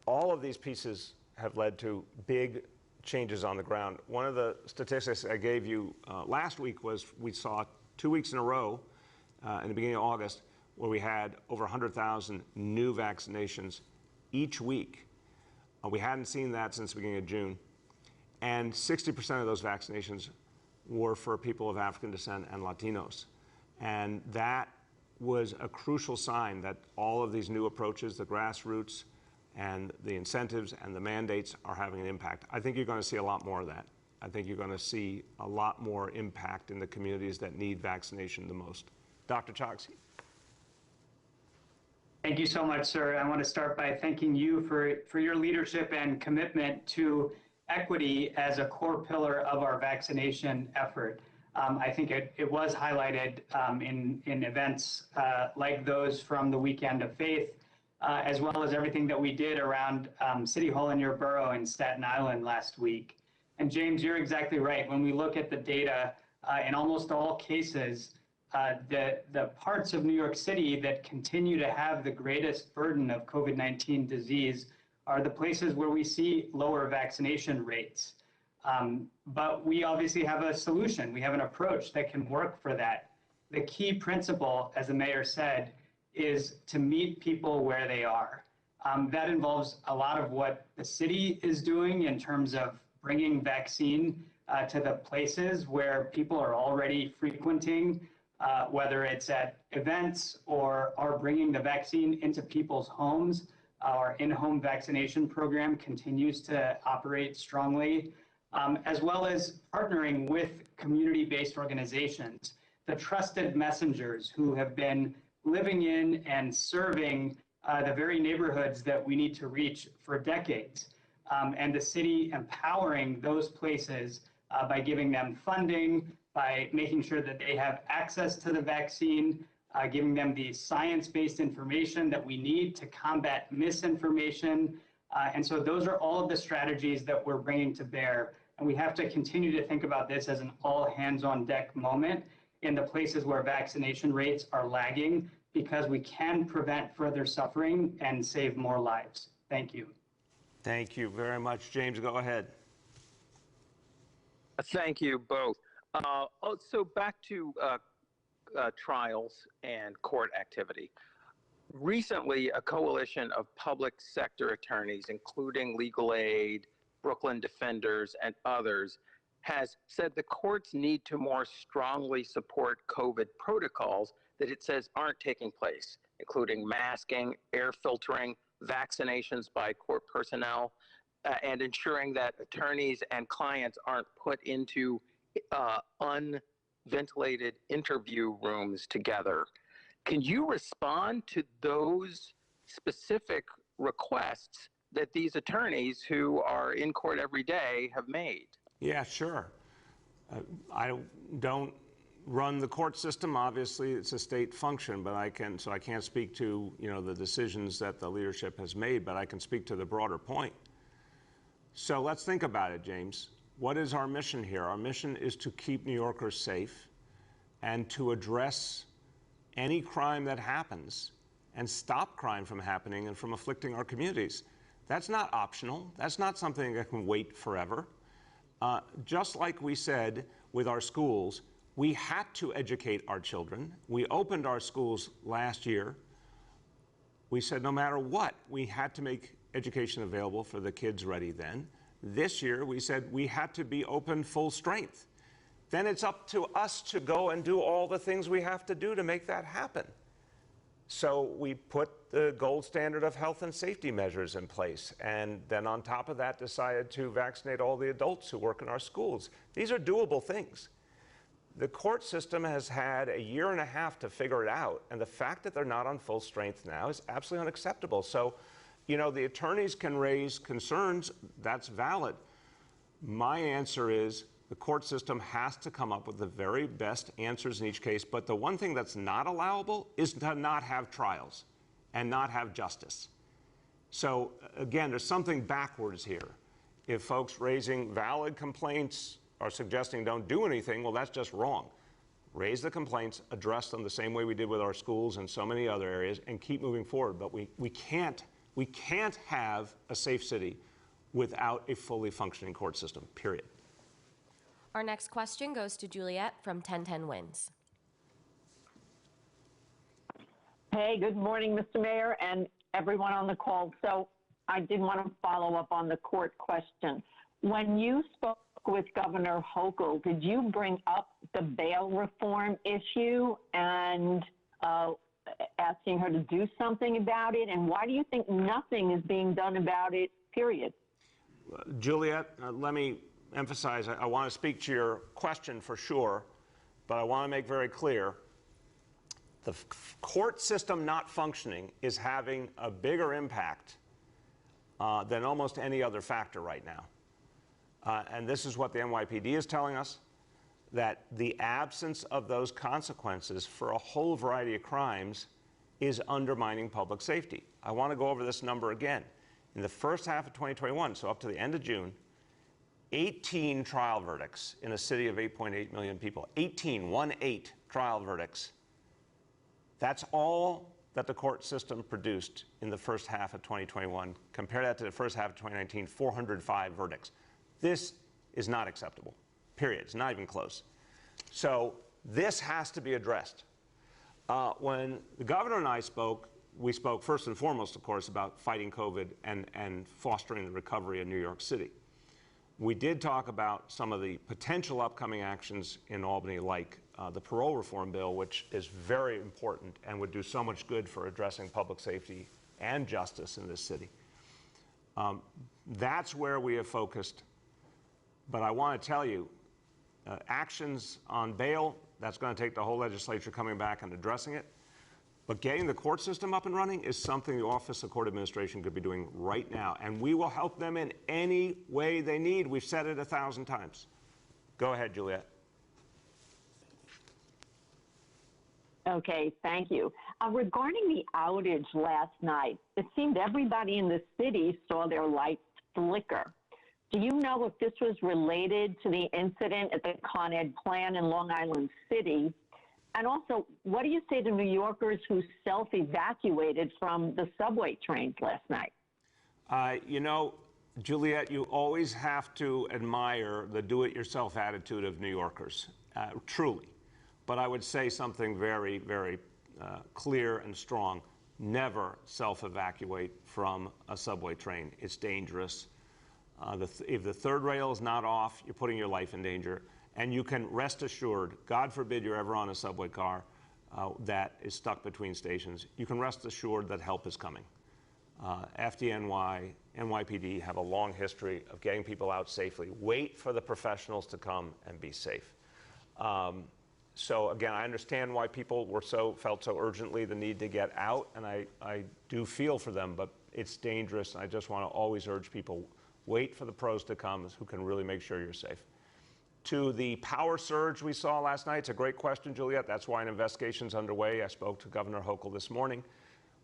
All of these pieces have led to big changes on the ground. One of the statistics I gave you last week was we saw 2 weeks in a row in the beginning of August where we had over 100,000 new vaccinations each week. We hadn't seen that since the beginning of June. And 60% of those vaccinations were for people of African descent and Latinos. And that was a crucial sign that all of these new approaches, the grassroots and the incentives and the mandates, are having an impact. I think you're going to see a lot more of that. I think you're going to see a lot more impact in the communities that need vaccination the most. Dr. Choksi. Thank you so much, sir. I want to start by thanking you for your leadership and commitment to equity as a core pillar of our vaccination effort. I think it was highlighted in events like those from the Weekend of Faith, as well as everything that we did around City Hall in your borough in Staten Island last week. And James, you're exactly right. When we look at the data, in almost all cases, the parts of New York City that continue to have the greatest burden of COVID-19 disease are the places where we see lower vaccination rates. But we obviously have a solution. We have an approach that can work for that. The key principle, as the mayor said, is to meet people where they are. That involves a lot of what the city is doing in terms of bringing vaccine to the places where people are already frequenting, whether it's at events or bringing the vaccine into people's homes. Our in-home vaccination program continues to operate strongly, as well as partnering with community-based organizations, the trusted messengers who have been living in and serving the very neighborhoods that we need to reach for decades, and the city empowering those places by giving them funding, by making sure that they have access to the vaccine, giving them the science-based information that we need to combat misinformation. And so those are all of the strategies that we're bringing to bear. And we have to continue to think about this as an all-hands-on-deck moment in the places where vaccination rates are lagging, because we can prevent further suffering and save more lives. Thank you. Thank you very much. James, go ahead. Thank you both. So back to trials and court activity. Recently, a coalition of public sector attorneys, including Legal Aid, Brooklyn Defenders, and others, has said the courts need to more strongly support COVID protocols that it says aren't taking place, including masking, air filtering, vaccinations by court personnel, and ensuring that attorneys and clients aren't put into unventilated interview rooms together. Can you respond to those specific requests that these attorneys who are in court every day have made? Yeah, sure. I don't run the court system. Obviously, it's a state function, but I can't speak to, the decisions that the leadership has made, but I can speak to the broader point. So let's think about it, James. What is our mission here? Our mission is to keep New Yorkers safe and to address any crime that happens and stop crime from happening and from afflicting our communities. That's not optional. That's not something that can wait forever. Just like we said with our schools, we had to educate our children. We opened our schools last year. We said no matter what, we had to make education available for the kids ready then. This year, we said we had to be open full strength. Then it's up to us to go and do all the things we have to do to make that happen. So we put the gold standard of health and safety measures in place, and then on top of that decided to vaccinate all the adults who work in our schools. These are doable things. The court system has had a year and a half to figure it out, and the fact that they're not on full strength now is absolutely unacceptable. So, the attorneys can raise concerns, that's valid. My answer is the court system has to come up with the very best answers in each case, but the one thing that's not allowable is to not have trials and not have justice. So again, there's something backwards here. If folks raising valid complaints are suggesting don't do anything, well, that's just wrong. Raise the complaints, address them the same way we did with our schools and so many other areas, and keep moving forward. But we can't have a safe city without a fully functioning court system, period. Our next question goes to Juliet from 1010 Wins. Hey, good morning, Mr. Mayor and everyone on the call. So I did want to follow up on the court question. When you spoke with Governor Hochul, did you bring up the bail reform issue and asking her to do something about it? And why do you think nothing is being done about it, period? Juliet, let me emphasize, I want to speak to your question for sure, but I want to make very clear, the court system not functioning is having a bigger impact than almost any other factor right now. And this is what the NYPD is telling us, that the absence of those consequences for a whole variety of crimes is undermining public safety. I want to go over this number again. In the first half of 2021, so up to the end of June, 18 trial verdicts in a city of 8.8 million people. 18 trial verdicts. That's all that the court system produced in the first half of 2021. Compare that to the first half of 2019, 405 verdicts. This is not acceptable, period. It's not even close. So this has to be addressed. When the governor and I spoke, we spoke first and foremost, of course, about fighting COVID and fostering the recovery in New York City. We did talk about some of the potential upcoming actions in Albany, like the parole reform bill, which is very important and would do so much good for addressing public safety and justice in this city. That's where we have focused. But I want to tell you, actions on bail, that's going to take the whole legislature coming back and addressing it. But getting the court system up and running is something the Office of Court Administration could be doing right now. And we will help them in any way they need. We've said it 1,000 times. Go ahead, Juliet. Okay, thank you. Regarding the outage last night, it seemed everybody in the city saw their lights flicker. Do you know if this was related to the incident at the Con Ed plant in Long Island City? And also, what do you say to New Yorkers who self-evacuated from the subway trains last night? You know, Juliet, you always have to admire the do-it-yourself attitude of New Yorkers, truly. But I would say something very, very clear and strong. Never self-evacuate from a subway train. It's dangerous. If the third rail is not off, you're putting your life in danger. And you can rest assured, God forbid you're ever on a subway car that is stuck between stations, you can rest assured that help is coming. FDNY, NYPD have a long history of getting people out safely. Wait for the professionals to come and be safe. So again, I understand why people felt so urgently the need to get out, and I do feel for them, but it's dangerous. And I just want to always urge people, wait for the pros to come who can really make sure you're safe. To the power surge we saw last night, it's a great question, Juliet. That's why an investigation's underway. I spoke to Governor Hochul this morning.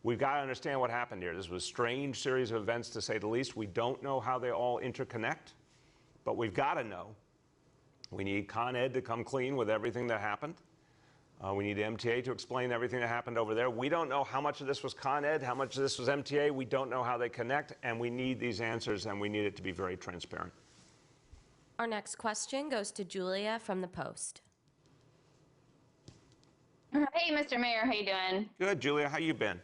We've got to understand what happened here. This was a strange series of events, to say the least. We don't know how they all interconnect, but we've got to know. We need Con Ed to come clean with everything that happened. We need MTA to explain everything that happened over there. We don't know how much of this was Con Ed, how much of this was MTA. We don't know how they connect, and we need these answers, and we need it to be very transparent. Our next question goes to Julia from the Post. Hey, Mr. Mayor, how you doing? Good, Julia. How you been?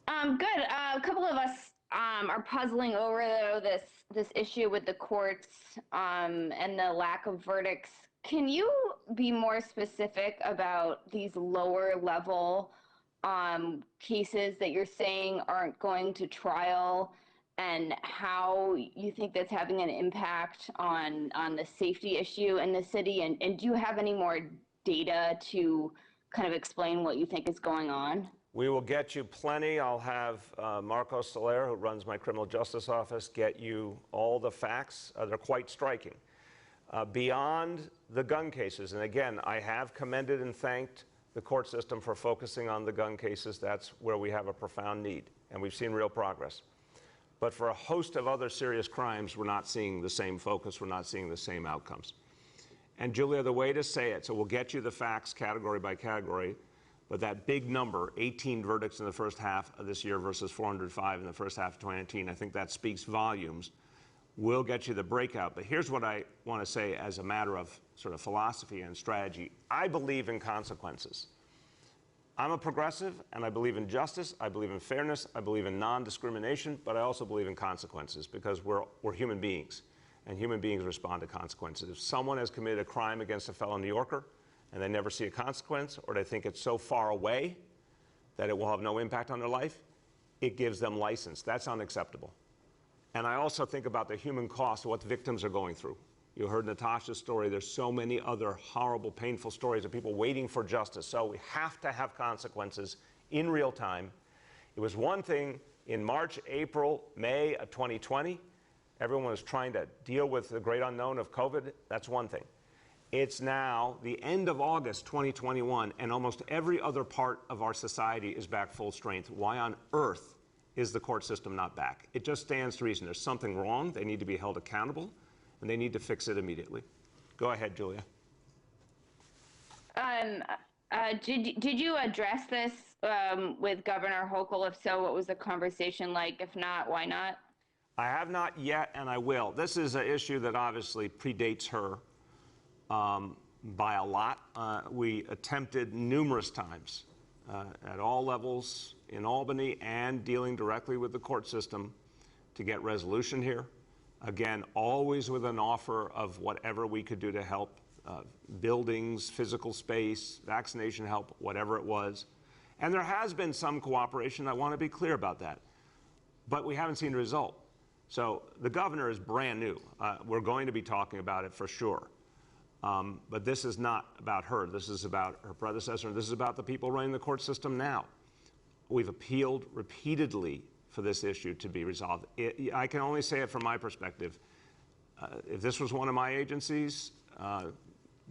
Good. A couple of us are puzzling over though this issue with the courts and the lack of verdicts. Can you be more specific about these lower level cases that you're saying aren't going to trial, and how you think that's having an impact on the safety issue in the city? And do you have any more data to kind of explain what you think is going on? We will get you plenty. I'll have Marco Soler, who runs my criminal justice office, get you all the facts. They're quite striking. Beyond the gun cases, and again, I have commended and thanked the court system for focusing on the gun cases. That's where we have a profound need, and we've seen real progress. But for a host of other serious crimes, we're not seeing the same focus. We're not seeing the same outcomes. And Julia, the way to say it, so we'll get you the facts category by category, but that big number, 18 verdicts in the first half of this year versus 405 in the first half of 2019, I think that speaks volumes. We'll get you the breakout. But here's what I want to say as a matter of sort of philosophy and strategy. I believe in consequences. I'm a progressive, and I believe in justice, I believe in fairness, I believe in non-discrimination, but I also believe in consequences, because we're human beings. and human beings respond to consequences. If someone has committed a crime against a fellow New Yorker and they never see a consequence, or they think it's so far away that it will have no impact on their life, it gives them license. That's unacceptable. And I also think about the human cost of what the victims are going through. You heard Natasha's story. There's so many other horrible, painful stories of people waiting for justice. So we have to have consequences in real time. It was one thing in March, April, May of 2020. Everyone was trying to deal with the great unknown of COVID. That's one thing. It's now the end of August 2021, and almost every other part of our society is back full strength. Why on earth is the court system not back? It just stands to reason. There's something wrong. They need to be held accountable, and they need to fix it immediately. Go ahead, Julia. Did you address this with Governor Hochul? If so, what was the conversation like? If not, why not? I have not yet, and I will. This is an issue that obviously predates her by a lot. We attempted numerous times at all levels in Albany and dealing directly with the court system to get resolution here. Again, always with an offer of whatever we could do to help buildings, physical space, vaccination help, whatever it was. And there has been some cooperation. I want to be clear about that. But we haven't seen a result. So the governor is brand new. We're going to be talking about it for sure. But this is not about her. This is about her predecessor. This is about the people running the court system now. We've appealed repeatedly for this issue to be resolved. I can only say it from my perspective. If this was one of my agencies,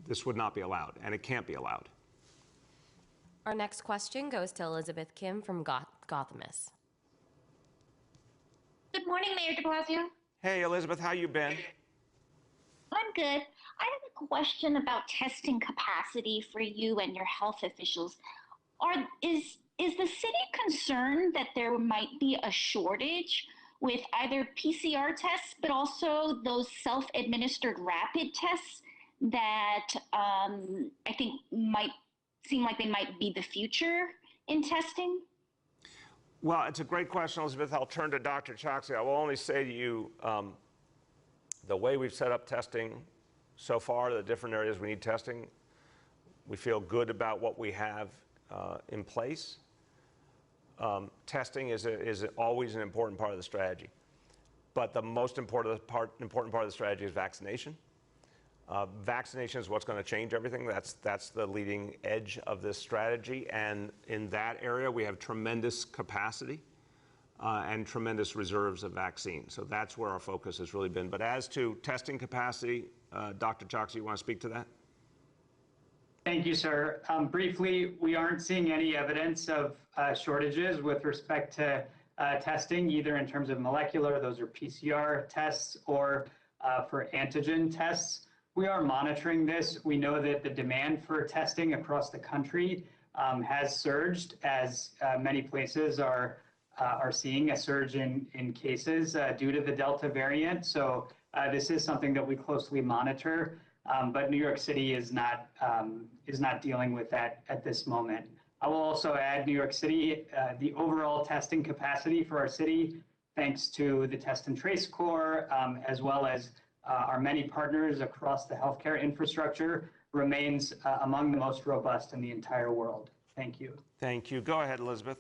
this would not be allowed, and it can't be allowed. Our next question goes to Elizabeth Kim from Gothamus. Good morning, Mayor de Blasio. Hey, Elizabeth, how you been? I'm good. I have a question about testing capacity for you and your health officials. Is the city concerned that there might be a shortage with either PCR tests, but also those self-administered rapid tests that I think might seem like they might be the future in testing? Well, it's a great question, Elizabeth. I'll turn to Dr. Choksi. I will only say to you, the way we've set up testing so far, the different areas we need testing, we feel good about what we have in place. Testing is always an important part of the strategy. But the most important part of the strategy is vaccination. Vaccination is what's going to change everything. That's the leading edge of this strategy. And in that area, we have tremendous capacity and tremendous reserves of vaccine. So that's where our focus has really been. But as to testing capacity, Dr. Choksi, you want to speak to that? Thank you, sir. Briefly, we aren't seeing any evidence of shortages with respect to testing, either in terms of molecular, those are PCR tests, or for antigen tests. We are monitoring this. We know that the demand for testing across the country has surged as many places are seeing a surge in cases due to the Delta variant. So this is something that we closely monitor, but New York City is not dealing with that at this moment. I will also add New York City, the overall testing capacity for our city, thanks to the Test and Trace Corps, as well as our many partners across the healthcare infrastructure, remains among the most robust in the entire world. Thank you. Thank you. Go ahead, Elizabeth.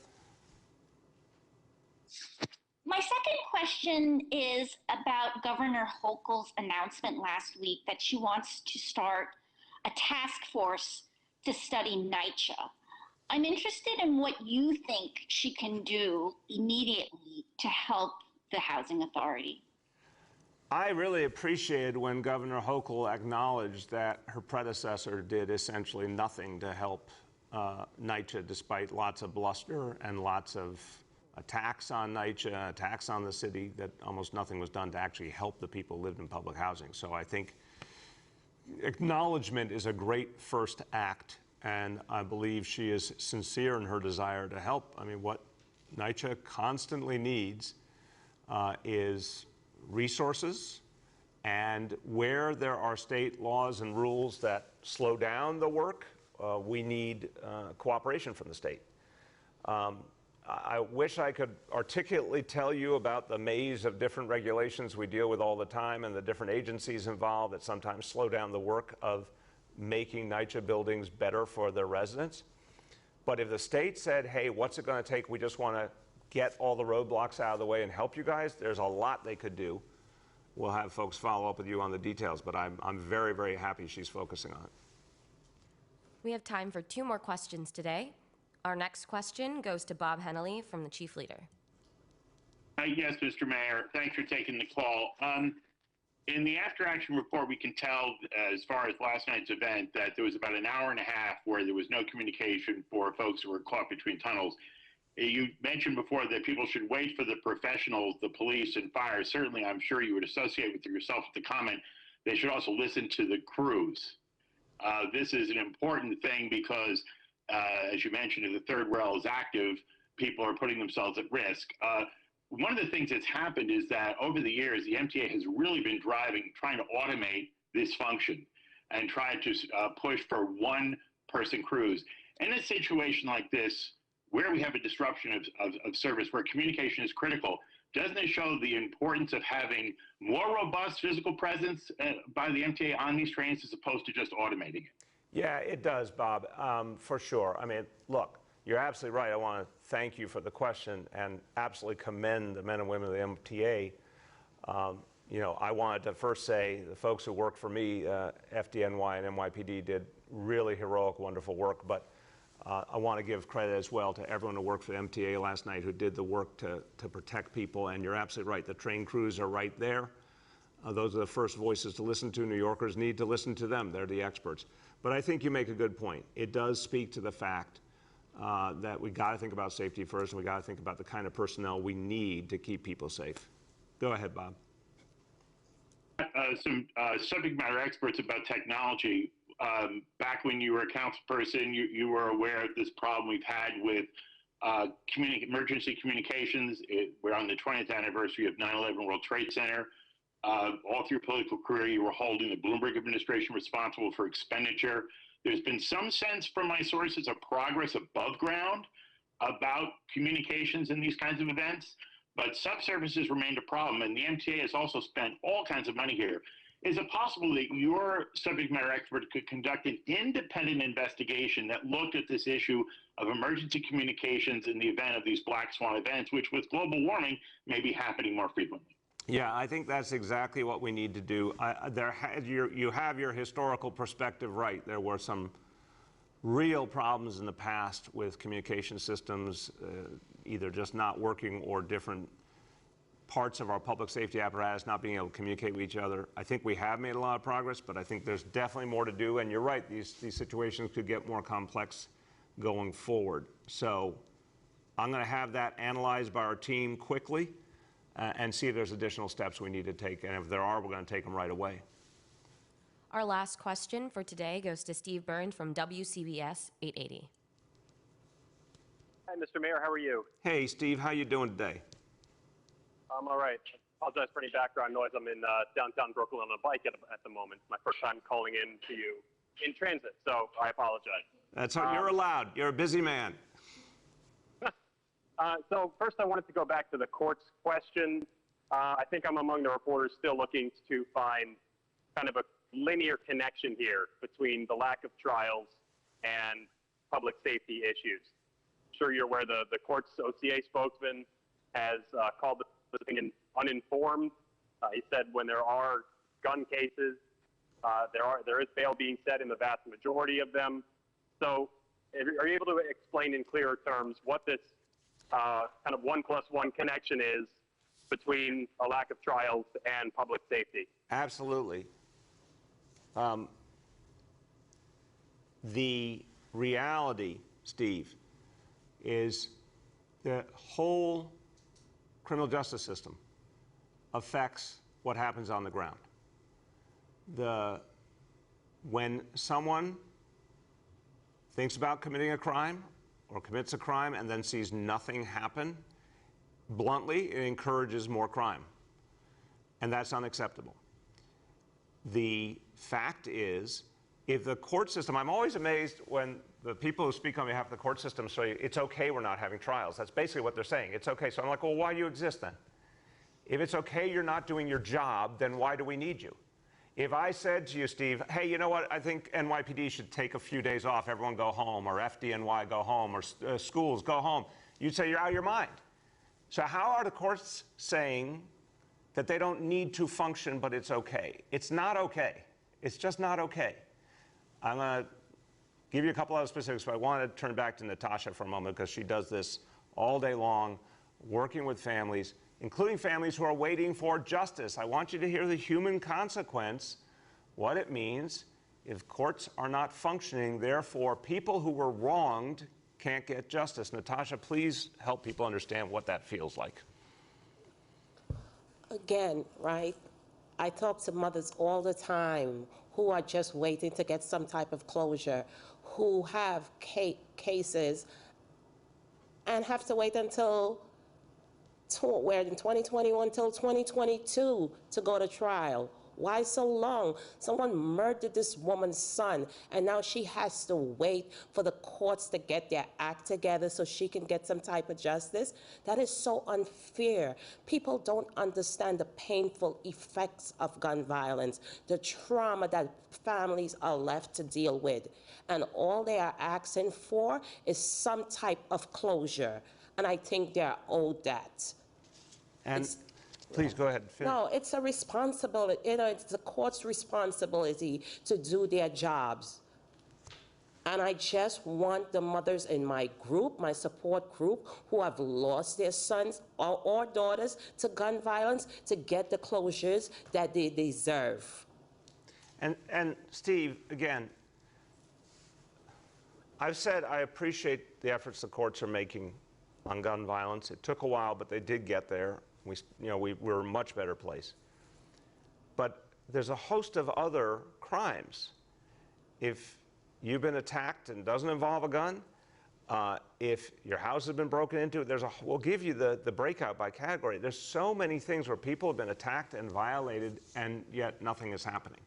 My second question is about Governor Hochul's announcement last week that she wants to start a task force to study NYCHA. I'm interested in what you think she can do immediately to help the Housing Authority. I really appreciated when Governor Hochul acknowledged that her predecessor did essentially nothing to help NYCHA, despite lots of bluster and lots of attacks on NYCHA, attacks on the city, that almost nothing was done to actually help the people who lived in public housing. So I think acknowledgement is a great first act, and I believe she is sincere in her desire to help. I mean, what NYCHA constantly needs is resources, and where there are state laws and rules that slow down the work, we need cooperation from the state. I wish I could articulately tell you about the maze of different regulations we deal with all the time and the different agencies involved that sometimes slow down the work of making NYCHA buildings better for their residents. But if the state said, hey, what's it going to take? We just want to get all the roadblocks out of the way and help you guys, there's a lot they could do. We'll have folks follow up with you on the details, but I'm very, very happy she's focusing on it. We have time for 2 more questions today. Our next question goes to Bob Hennelly from the Chief Leader. Yes, Mr. Mayor. Thanks for taking the call. In the after action report, we can tell as far as last night's event that there was about an hour and a half where there was no communication for folks who were caught between tunnels. You mentioned before that people should wait for the professionals, the police and fire. Certainly, I'm sure you would associate with yourself with the comment, they should also listen to the crews. This is an important thing because, as you mentioned, if the third rail is active, people are putting themselves at risk. One of the things that's happened is that over the years, the MTA has really been trying to automate this function and try to push for one-person crews. In a situation like this, where we have a disruption of service, where communication is critical, doesn't it show the importance of having more robust physical presence by the MTA on these trains as opposed to just automating it? Yeah, it does, Bob, for sure. I mean, look, you're absolutely right. I want to thank you for the question and absolutely commend the men and women of the MTA. You know, I wanted to first say the folks who work for me, FDNY and NYPD, did really heroic, wonderful work, but I want to give credit as well to everyone who worked for MTA last night who did the work to protect people, and you're absolutely right. The train crews are right there. Those are the first voices to listen to. New Yorkers need to listen to them. They're the experts. But I think you make a good point. It does speak to the fact that we got to think about safety first, and we got to think about the kind of personnel we need to keep people safe. Go ahead, Bob. Some subject matter experts about technology. Back when you were a councilperson, you were aware of this problem we've had with emergency communications. We're on the 20th anniversary of 9/11 World Trade Center. All through your political career, you were holding the Bloomberg administration responsible for expenditure. There's been some sense from my sources of progress above ground about communications in these kinds of events, but subsurfaces remained a problem, and the MTA has also spent all kinds of money here. Is it possible that your subject matter expert could conduct an independent investigation that looked at this issue of emergency communications in the event of these black swan events, which with global warming may be happening more frequently? Yeah, I think that's exactly what we need to do. You have your historical perspective right. There were some real problems in the past with communication systems, either just not working or different parts of our public safety apparatus not being able to communicate with each other. I think we have made a lot of progress, but I think there's definitely more to do. And you're right, these situations could get more complex going forward. So I'm going to have that analyzed by our team quickly and see if there's additional steps we need to take. And if there are, we're going to take them right away. Our last question for today goes to Steve Burns from WCBS 880. Hi, Mr. Mayor. How are you? Hey, Steve. How you doing today? I'm all right. Apologize for any background noise. I'm in downtown Brooklyn on a bike at the moment. My first time calling in to you in transit, so I apologize. That's how you're allowed. You're a busy man. So first I wanted to go back to the court's question. I think I'm among the reporters still looking to find kind of a linear connection here between the lack of trials and public safety issues. I'm sure you're aware the court's OCA spokesman has called this opinion uninformed. He said when there are gun cases, there is bail being set in the vast majority of them. So are you able to explain in clearer terms what this kind of 1+1 connection is between a lack of trials and public safety? Absolutely. The reality, Steve, is the whole criminal justice system affects what happens on the ground. When someone thinks about committing a crime or commits a crime and then sees nothing happen, bluntly, it encourages more crime. And that's unacceptable. The fact is if the court system, I'm always amazed when the people who speak on behalf of the court system say, it's okay we're not having trials. That's basically what they're saying. It's okay. So I'm like, well, why do you exist then? If it's okay you're not doing your job, then why do we need you? If I said to you, Steve, hey, you know what, I think NYPD should take a few days off, everyone go home, or FDNY go home, or schools go home, you'd say you're out of your mind. So how are the courts saying that they don't need to function, but it's okay? It's not okay. It's just not okay. I'm going to give you a couple other specifics, but I want to turn back to Natasha for a moment because she does this all day long, working with families, including families who are waiting for justice. I want you to hear the human consequence, what it means if courts are not functioning. Therefore, people who were wronged can't get justice. Natasha, please help people understand what that feels like. Again, right? I talk to mothers all the time who are just waiting to get some type of closure, who have cases and have to wait until we're in 2021 till 2022 to go to trial. Why so long? Someone murdered this woman's son, and now she has to wait for the courts to get their act together so she can get some type of justice. That is so unfair. People don't understand the painful effects of gun violence, the trauma that families are left to deal with. And all they are asking for is some type of closure. And I think they're owed that. And please go ahead. Finish. No, it's a responsibility. It's the court's responsibility to do their jobs. And I just want the mothers in my group, my support group, who have lost their sons or daughters to gun violence to get the closures that they deserve. And Steve, again, I've said I appreciate the efforts the courts are making on gun violence. It took a while, but they did get there. We're a much better place. But there's a host of other crimes. If you've been attacked and doesn't involve a gun, if your house has been broken into, we'll give you the breakout by category. There's so many things where people have been attacked and violated, and yet nothing is happening.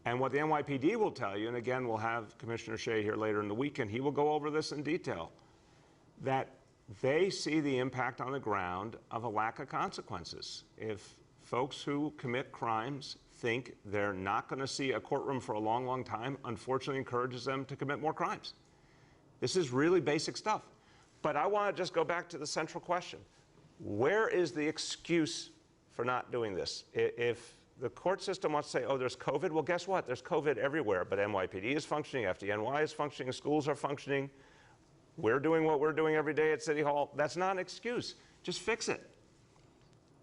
And what the NYPD will tell you, and again, we'll have Commissioner Shea here later in the week, and he will go over this in detail, that they see the impact on the ground of a lack of consequences. If folks who commit crimes think they're not going to see a courtroom for a long, long time, unfortunately encourages them to commit more crimes. This is really basic stuff. But I want to just go back to the central question. Where is the excuse for not doing this? If the court system wants to say, oh, there's COVID, well, guess what? There's COVID everywhere, but NYPD is functioning, FDNY is functioning, schools are functioning. We're doing what we're doing every day at City Hall. That's not an excuse. Just fix it.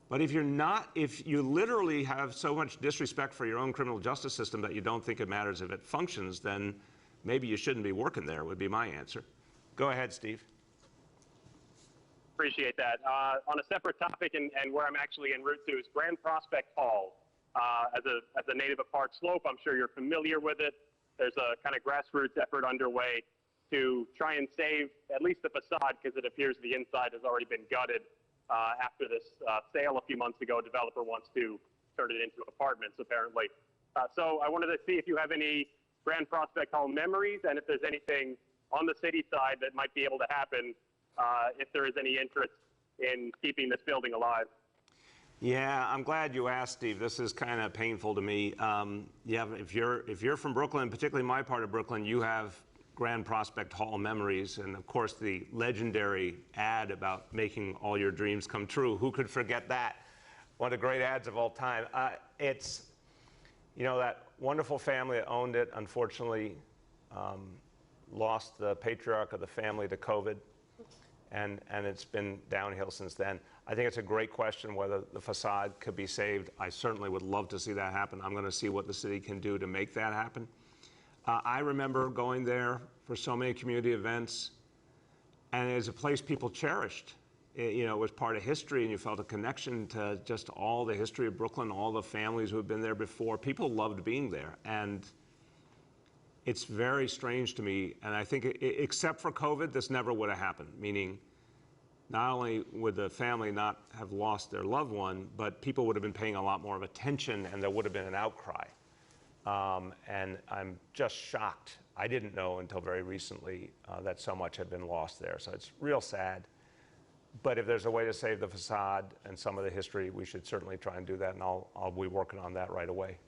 But if you literally have so much disrespect for your own criminal justice system that you don't think it matters if it functions, then maybe you shouldn't be working there, would be my answer. Go ahead, Steve. Appreciate that. On a separate topic, and where I'm actually en route to, is Grand Prospect Hall. As a native of Park Slope, I'm sure you're familiar with it. There's a kind of grassroots effort underway to try and save at least the facade, because it appears the inside has already been gutted after this sale a few months ago. A developer wants to turn it into apartments, apparently. So I wanted to see if you have any Grand Prospect Hall memories, and if there's anything on the city side that might be able to happen if there is any interest in keeping this building alive. Yeah, I'm glad you asked, Steve. This is kind of painful to me. If you're from Brooklyn, particularly my part of Brooklyn, you have Grand Prospect Hall memories, and of course the legendary ad about making all your dreams come true. Who could forget that? One of the great ads of all time. It's, that wonderful family that owned it, unfortunately, lost the patriarch of the family to COVID, and it's been downhill since then. I think it's a great question whether the facade could be saved. I certainly would love to see that happen. I'm going to see what the city can do to make that happen. I remember going there for so many community events, and it was a place people cherished. It was part of history, and you felt a connection to just all the history of Brooklyn, all the families who had been there before. People loved being there, and it's very strange to me, and I think except for COVID, this never would have happened, meaning not only would the family not have lost their loved one, but people would have been paying a lot more of attention, and there would have been an outcry. And I'm just shocked. I didn't know until very recently that so much had been lost there. So it's real sad. But if there's a way to save the facade and some of the history, we should certainly try and do that, and I'll be working on that right away.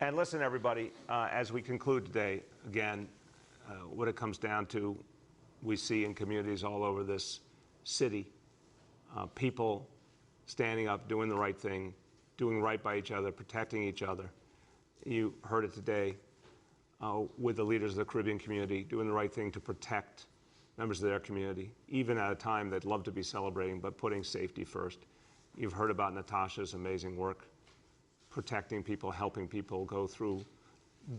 And listen, everybody, as we conclude today, again, what it comes down to, we see in communities all over this city, people standing up, doing the right thing, doing right by each other, protecting each other. You heard it today with the leaders of the Caribbean community, doing the right thing to protect members of their community, even at a time they'd love to be celebrating, but putting safety first. You've heard about Natasha's amazing work, protecting people, helping people go through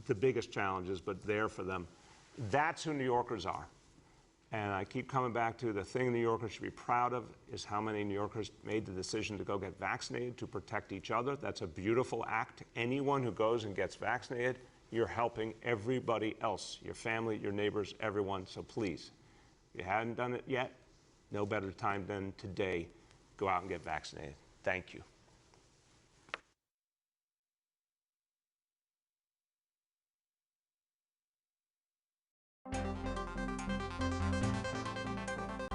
the biggest challenges, but there for them. That's who New Yorkers are. And I keep coming back to the thing New Yorkers should be proud of is how many New Yorkers made the decision to go get vaccinated to protect each other. That's a beautiful act. Anyone who goes and gets vaccinated, you're helping everybody else, your family, your neighbors, everyone. So please, if you haven't done it yet, no better time than today. Go out and get vaccinated. Thank you.